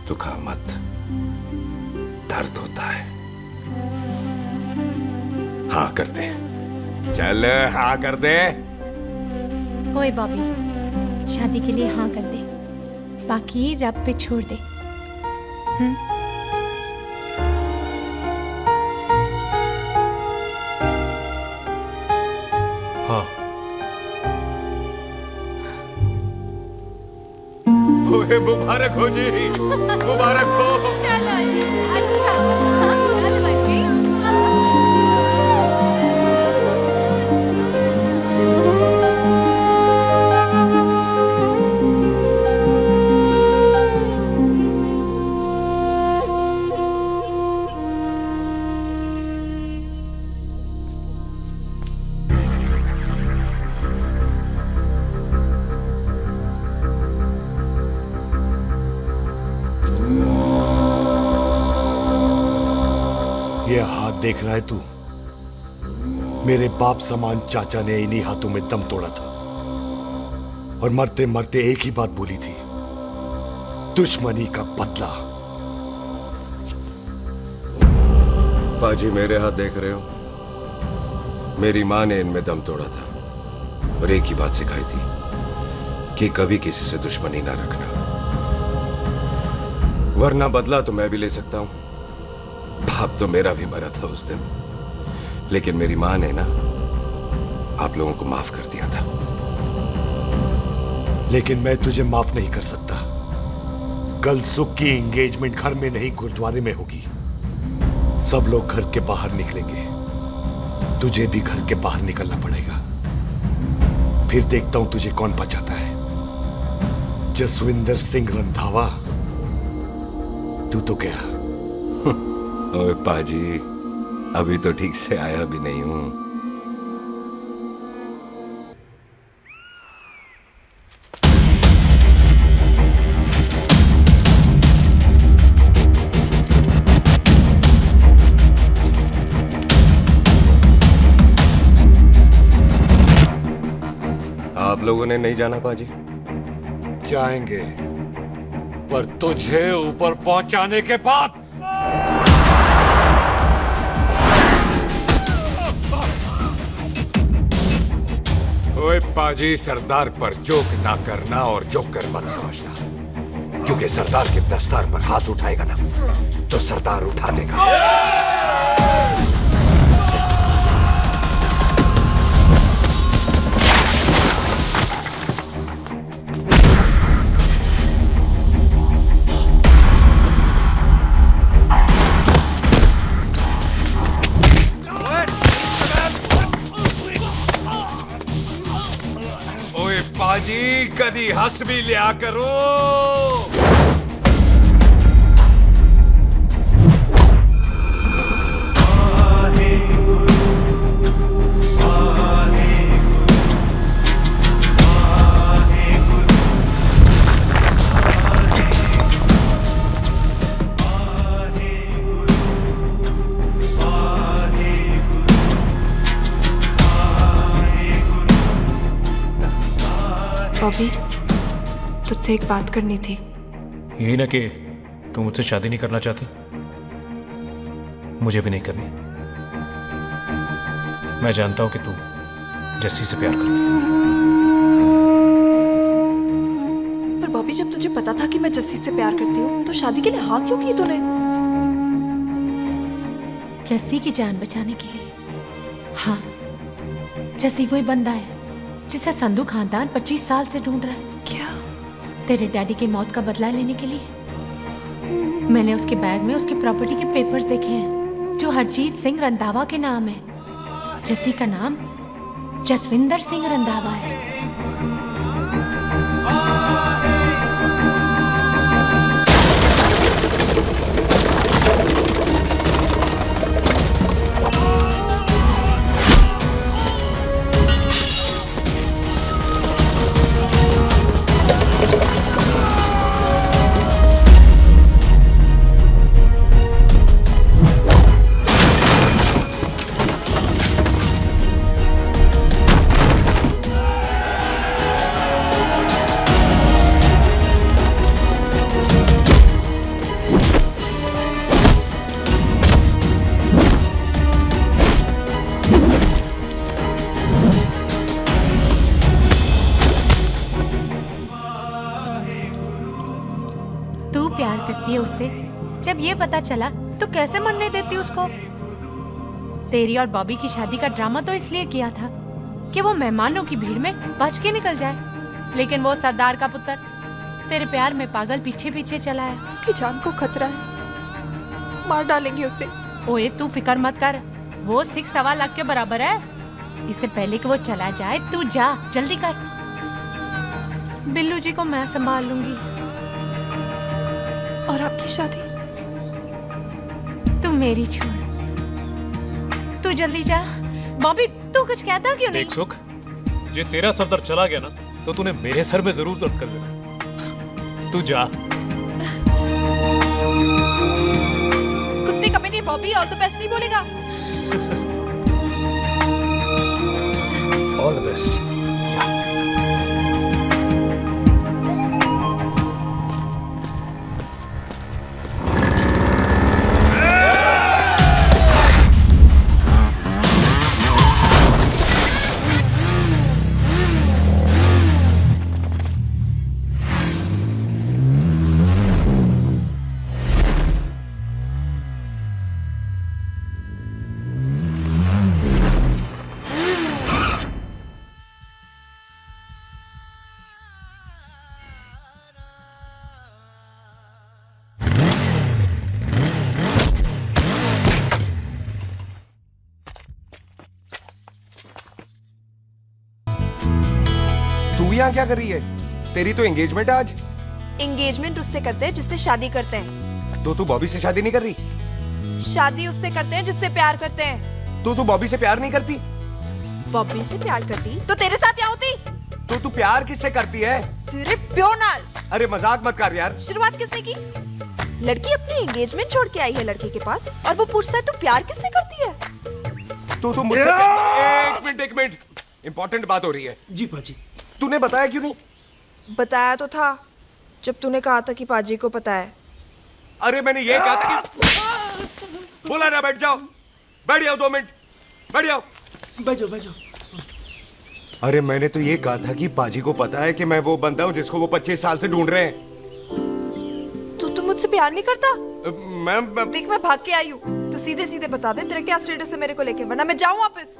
दुखा मत, दर्द होता है। हाँ कर दे, चल हाँ कर दे। ओए बॉबी, शादी के लिए हाँ कर दे, बाकी रब पे छोड़ दे। हाँ। ओए मुबारक हो जी, मुबारक हो। चलो जी, अच्छा। चल बन गई। देख रहा है तू? मेरे बाप समान चाचा ने इन्हीं हाथों में दम तोड़ा था और मरते मरते एक ही बात बोली थी, दुश्मनी का बदला। पाजी मेरे हाथ देख रहे हो? मेरी माँ ने इनमें दम तोड़ा था और एक ही बात सिखाई थी कि कभी किसी से दुश्मनी ना रखना, वरना बदला तो मैं भी ले सकता हूं। बाप तो मेरा भी मरा था उस दिन, लेकिन मेरी माँ ने ना आप लोगों को माफ कर दिया था। लेकिन मैं तुझे माफ नहीं कर सकता। कल सुख की एंगेजमेंट घर में नहीं गुरुद्वारे में होगी। सब लोग घर के बाहर निकलेंगे, तुझे भी घर के बाहर निकलना पड़ेगा। फिर देखता हूं तुझे कौन बचाता है, जसविंदर सिंह रंधावा तू तो क्या? ओए पाजी, अभी तो ठीक से आया भी नहीं हूं। आप लोगों ने नहीं जाना पाजी? जाएंगे, पर तुझे ऊपर पहुंचाने के बाद। ओए पाजी, सरदार पर जोक ना करना और जोक कर मत समझना, क्योंकि सरदार के दस्तार पर हाथ उठाएगा ना तो सरदार उठा देगा। पाजी, कदी हंस भी लिया करो। बॉबी, तुझसे एक बात करनी थी। यही ना कि तू मुझसे शादी नहीं करना चाहती? मुझे भी नहीं करनी। मैं जानता हूं कि तू जस्सी से प्यार करती है। पर बॉबी, जब तुझे पता था कि मैं जस्सी से प्यार करती हूँ तो शादी के लिए हाँ क्यों की तूने? जस्सी की जान बचाने के लिए। हाँ, जस्सी वही बंदा है जिसे संधू खानदान 25 साल से ढूंढ रहा है। क्या? तेरे डैडी की मौत का बदला लेने के लिए। मैंने उसके बैग में उसकी प्रॉपर्टी के पेपर्स देखे हैं जो हरजीत सिंह रंधावा के नाम है। जस्सी का नाम जसविंदर सिंह रंधावा है। उससे जब ये पता चला तो कैसे मरने देती उसको? तेरी और बॉबी की शादी का ड्रामा तो इसलिए किया था कि वो मेहमानों की भीड़ में बच के निकल जाए, लेकिन वो सरदार का पुत्र तेरे प्यार में पागल पीछे पीछे चला है। उसकी जान को खतरा है, मार डालेंगे उसे। ओए तू फिक्र मत कर, वो 6.25 लाख के बराबर है। इससे पहले कि वो चला जाए तू जा, जल्दी कर। बिल्लू जी को मैं संभाल लूंगी। और आपकी शादी? तू मेरी छोड़, तू जल्दी जा। बॉबी तू कुछ कहता क्यों नहीं? देख सुख, जे तेरा सरदार चला गया ना तो तूने मेरे सर में जरूर दर्द कर देना। तू जा। कुत्ते कमीने बॉबी, और तो पैसे नहीं बोलेगा। All the best. तू यहाँ क्या कर रही है? तेरी तो एंगेजमेंट है आज। एंगेजमेंट उससे करते हैं जिससे शादी करते हैं। तो तू बॉबी से शादी नहीं कर रही? शादी उससे करते हैं जिससे प्यार करते हैं। तो तू बॉबी से प्यार नहीं करती? बॉबी से प्यार करती तो तेरे साथ क्या होती? तो तू प्यार किससे करती है? तेरे प्यो नाल। अरे मजाक मत कर यार। शुरुआत किसने की? लड़की अपनी एंगेजमेंट छोड़ के आई है लड़के के पास और वो पूछता है तू प्यार किससे करती है? तो मुझसे एक मिनट इंपॉर्टेंट बात हो रही है। जी पाजी। तूने बताया क्यों नहीं? बताया तो था जब तूने कहा था कि पाजी को पता है। अरे मैंने ये कहा था कि बोला ना बैठ जाओ। बैठ जाओ 2 मिनट। बैठ जाओ। बैठ जाओ। अरे मैंने तो ये कहा था कि पाजी को पता है कि मैं वो बंदा हूँ जिसको वो 25 साल से ढूंढ रहे हैं। तू मुझसे प्यार नहीं करता? मैं देख मैं भाग के आई हूँ तो सीधे सीधे बता दे तेरा क्या स्टेटस है मेरे को लेके, वरना मैं जाऊँ वापस।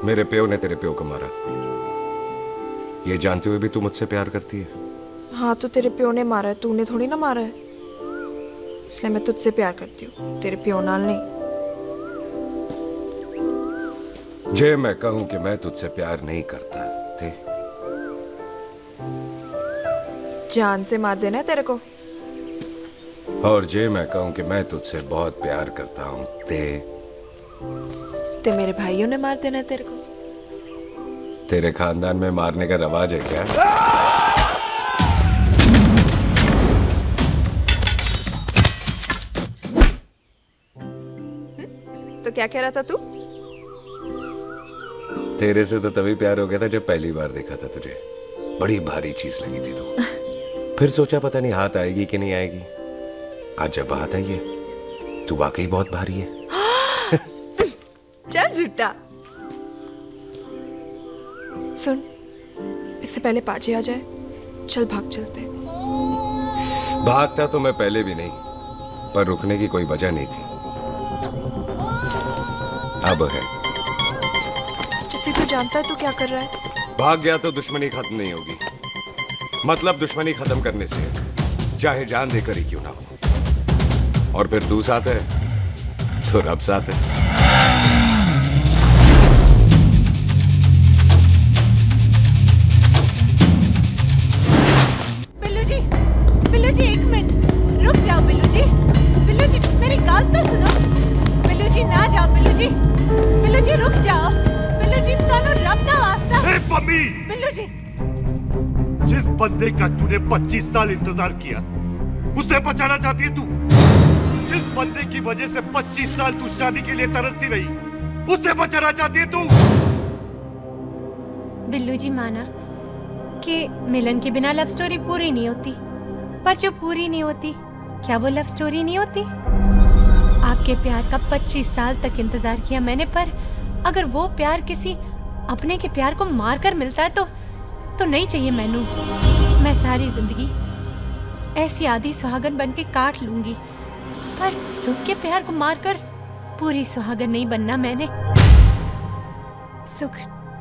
मेरे प्यो ने तेरे प्यो को मारा, ये जानते हुए भी तू मुझसे प्यार करती है? हाँ तो तेरे प्यो ने मारा है, तूने थोड़ी ना मारा है, इसलिए मैं तुझसे प्यार करती हूँ, तेरे प्यो नाल नहीं। जे मैं कहूं कि मैं तुझसे प्यार नहीं करता थे जान से मार देना है तेरे को। और जे मैं कहूं कि मैं तुझसे बहुत प्यार करता हूं ते मेरे भाइयों ने मार देना है तेरे को। तेरे खानदान में मारने का रवाज है क्या? तो क्या कह रहा था तू? तेरे से तो तभी प्यार हो गया था जब पहली बार देखा था तुझे, बड़ी भारी चीज लगी थी तू। फिर सोचा पता नहीं हाथ आएगी कि नहीं आएगी, आज जब हाथ आई है तू वाकई बहुत भारी है। चल झूठा। सुन, इससे पहले पाजी आ जाए, चल भाग चलते। भागता तो मैं पहले भी नहीं, पर रुकने की कोई वजह नहीं थी, अब है। जैसे तू जानता है तू क्या कर रहा है। भाग गया तो दुश्मनी खत्म नहीं होगी, मतलब दुश्मनी खत्म करने से चाहे जान देकर ही क्यों ना हो। और फिर तू साथ है तो रब साथ है। बिल्लू जी 1 मिनट रुक जाओ। बिल्लू जी मेरी बात तो सुनो। बिल्लू जी ना जाओ। बिल्लू जी रुक जाओ। बिल्लू जी ਤੁਹਾਨੂੰ ਰੱਬ ਦਾ वास्ता। ए पम्मी, बिल्लू जी जिस बंदे का तूने 25 साल इंतजार किया उसे बचाना चाहती है तू। जिस बंदे की वजह से 25 साल तू शादी के लिए तरसती रही उसे बचाना चाहती है तू। बिल्लू जी माना कि मिलन के बिना लव स्टोरी पूरी नहीं होती, पर जो पूरी नहीं होती क्या वो लव स्टोरी नहीं होती? आपके प्यार का 25 साल तक इंतजार किया मैंने, पर अगर वो प्यार किसी अपने के प्यार को मारकर मिलता है तो नहीं चाहिए मैनू। मैं सारी जिंदगी ऐसी आधी सुहागन बन के काट लूंगी, पर सुख के प्यार को मारकर पूरी सुहागन नहीं बनना मैंने। सुख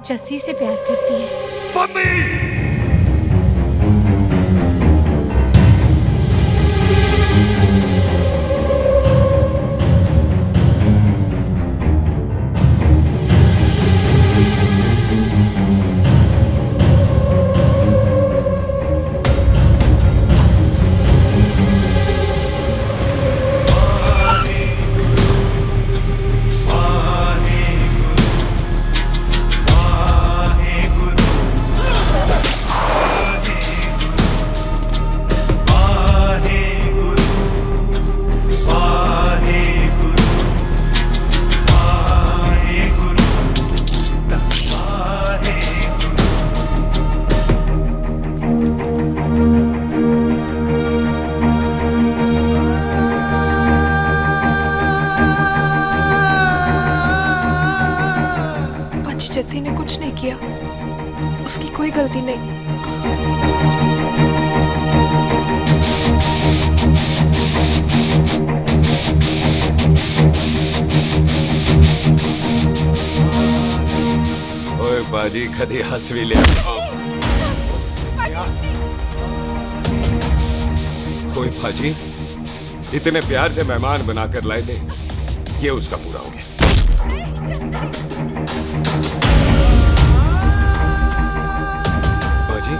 जस्सी से प्यार करती है। जस्सी ने कुछ नहीं किया, उसकी कोई गलती नहीं। ओए बाजी कदी हंस भी लिया। ओए बाजी इतने प्यार से मेहमान बनाकर लाए थे, ये उसका पूरा हो गया। बाजी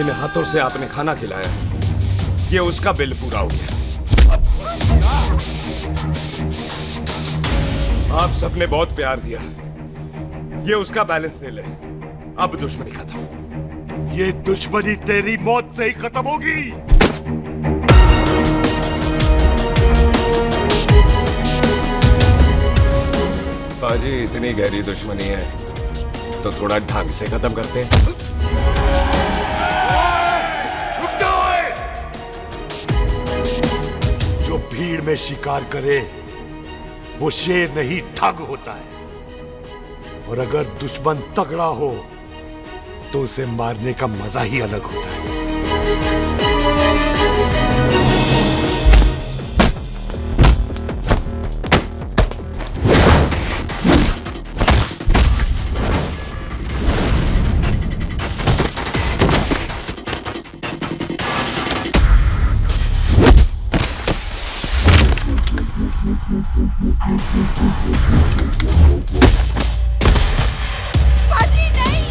इन हाथों से आपने खाना खिलाया, ये उसका बिल पूरा हो गया। आप सबने बहुत प्यार दिया, ये उसका बैलेंस ले ले। अब दुश्मनी खत्म। ये दुश्मनी तेरी मौत से ही खत्म होगी। बाजी इतनी गहरी दुश्मनी है तो थोड़ा ढंग से खत्म करते हैं। जो भीड़ में शिकार करे वो शेर नहीं ठग होता है, और अगर दुश्मन तगड़ा हो तो उसे मारने का मजा ही अलग होता है। बाजी नहीं।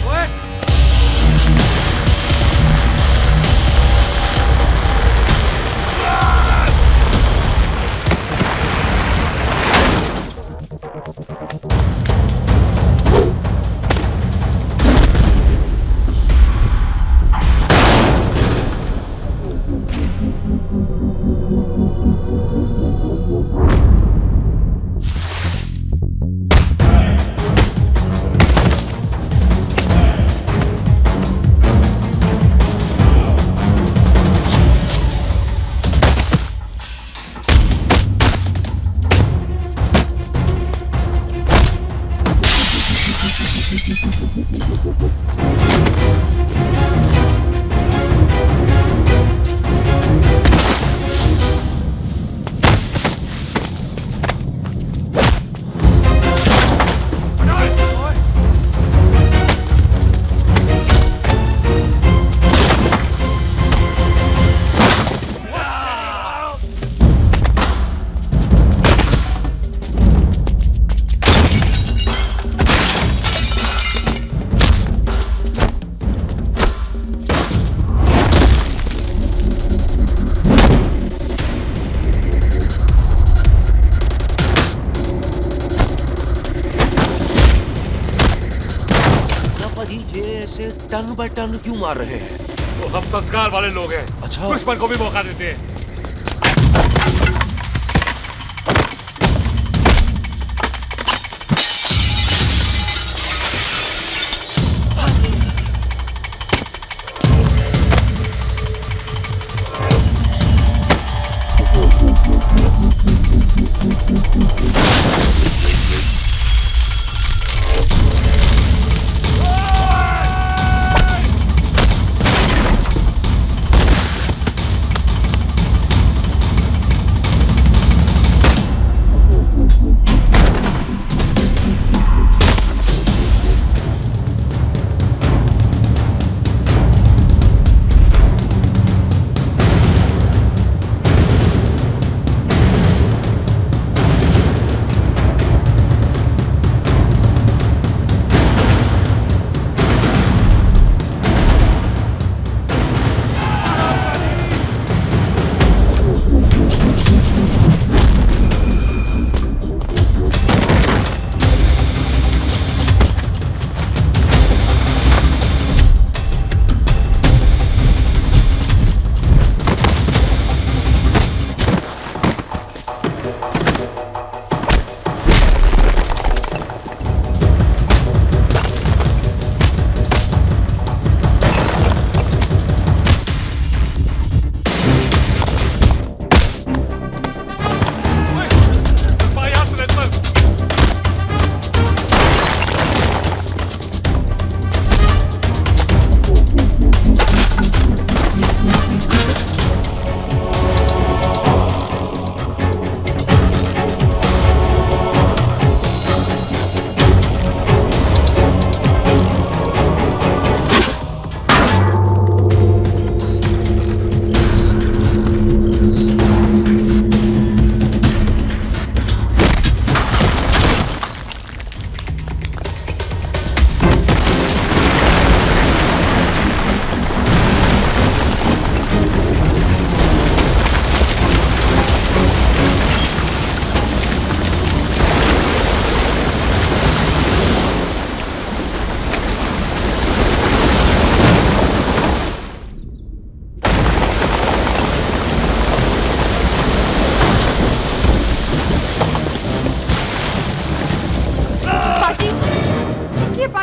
ऐसे टन बाय टन क्यों मार रहे हैं? तो हम संस्कार वाले लोग हैं। अच्छा। दुश्मन को भी मौका देते हैं।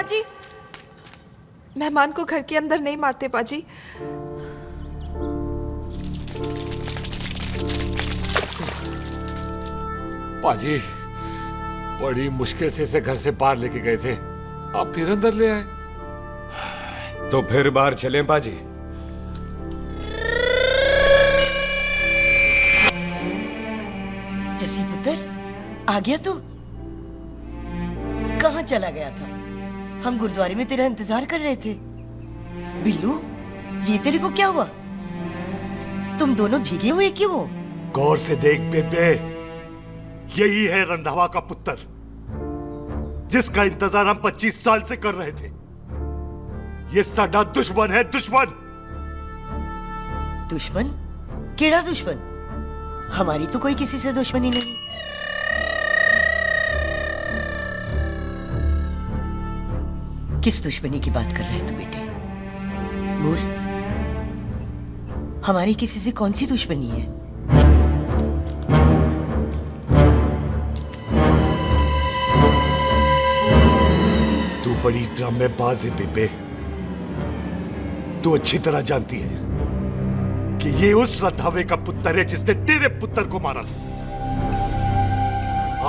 पाजी, मेहमान को घर के अंदर नहीं मारते पाजी। पाजी, बड़ी मुश्किल से इसे घर से बाहर लेके गए थे, आप फिर अंदर ले आए। तो फिर बाहर चलें पाजी। जसी पुत्र, आ गया तू? कहाँ चला गया था? हम गुरुद्वारे में तेरा इंतजार कर रहे थे। बिल्लू, ये तेरे को क्या हुआ? तुम दोनों भीगे हुए क्यों हो? गौर से देख बेबे, यही है रंधावा का पुत्र, जिसका इंतजार हम 25 साल से कर रहे थे। ये साडा दुश्मन है, दुश्मन। दुश्मन? केड़ा दुश्मन? हमारी तो कोई किसी से दुश्मनी नहीं। किस दुश्मनी की बात कर रहे तू बेटे? बोल, हमारी किसी से कौन सी दुश्मनी है? तू बड़ी ड्रामेबाज है बेबे। तू अच्छी तरह जानती है कि ये उस रंधावे का पुत्र है जिसने तेरे पुत्र को मारा।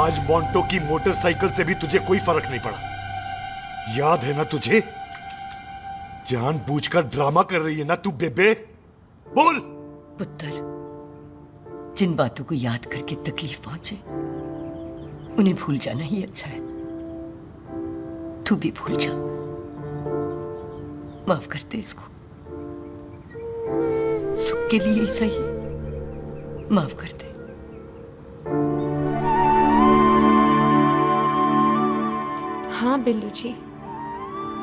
आज मोंटो की मोटरसाइकिल से भी तुझे कोई फर्क नहीं पड़ा। याद है ना तुझे? जानबूझकर ड्रामा कर रही है ना तू बेबे? बोल। पुत्र, जिन बातों को याद करके तकलीफ पहुंचे उन्हें भूल जाना ही अच्छा है। तू भी भूल जा। माफ कर दे इसको, सुख के लिए ही सही, माफ कर दे। हाँ बिल्लू जी,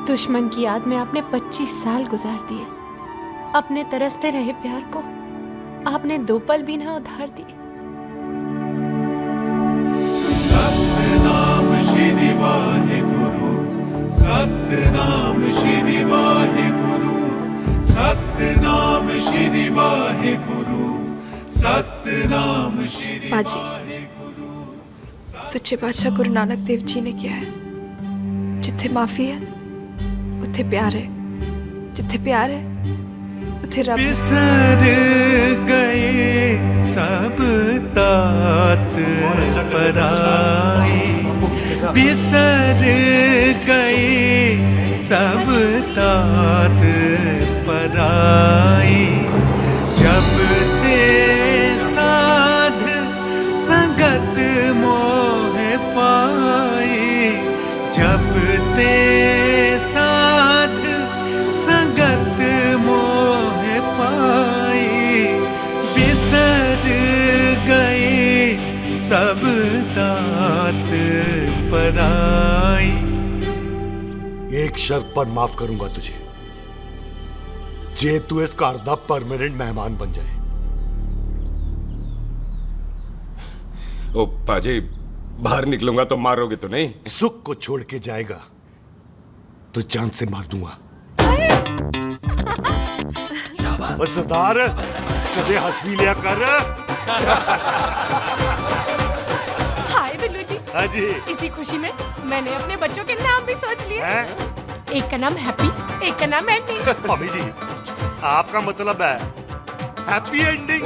दुश्मन की याद में आपने 25 साल गुजार दिए। अपने तरसते रहे प्यार को आपने 2 पल भी ना उधार दिए। सतनाम श्री वाहेगुरु, सतनाम श्री वाहेगुरु, सतनाम श्री वाहेगुरु, सतनाम श्री पाजी, सच्चे बादशाह गुरु नानक देव जी ने किया है, जिथे माफी है उथे प्यार है, जिथे प्यार है उथे रब। बिसर गए सब तात पराई, बिसर गए सब तात पराई। जब ते साध संगत मोह पाई, जब ते साध संगत मोह पाई। बिसर गए सब तात पराई। एक शर्त पर माफ करूंगा तुझे, जे तू इस घर दा परमानेंट मेहमान बन जाए। ओ पाजी, बाहर निकलूंगा तो मारोगे तो नहीं? सुख को छोड़ के जाएगा तो जान से मार दूंगा। सरदार, कदे हंस भी लिया कर। हाय बिल्लू जी। हाँ जी। इसी खुशी में मैंने अपने बच्चों के नाम भी सोच लिए। एक का नाम हैप्पी, एक का नाम एंडी। मम्मी जी, आपका मतलब है हैप्पी एंडिंग।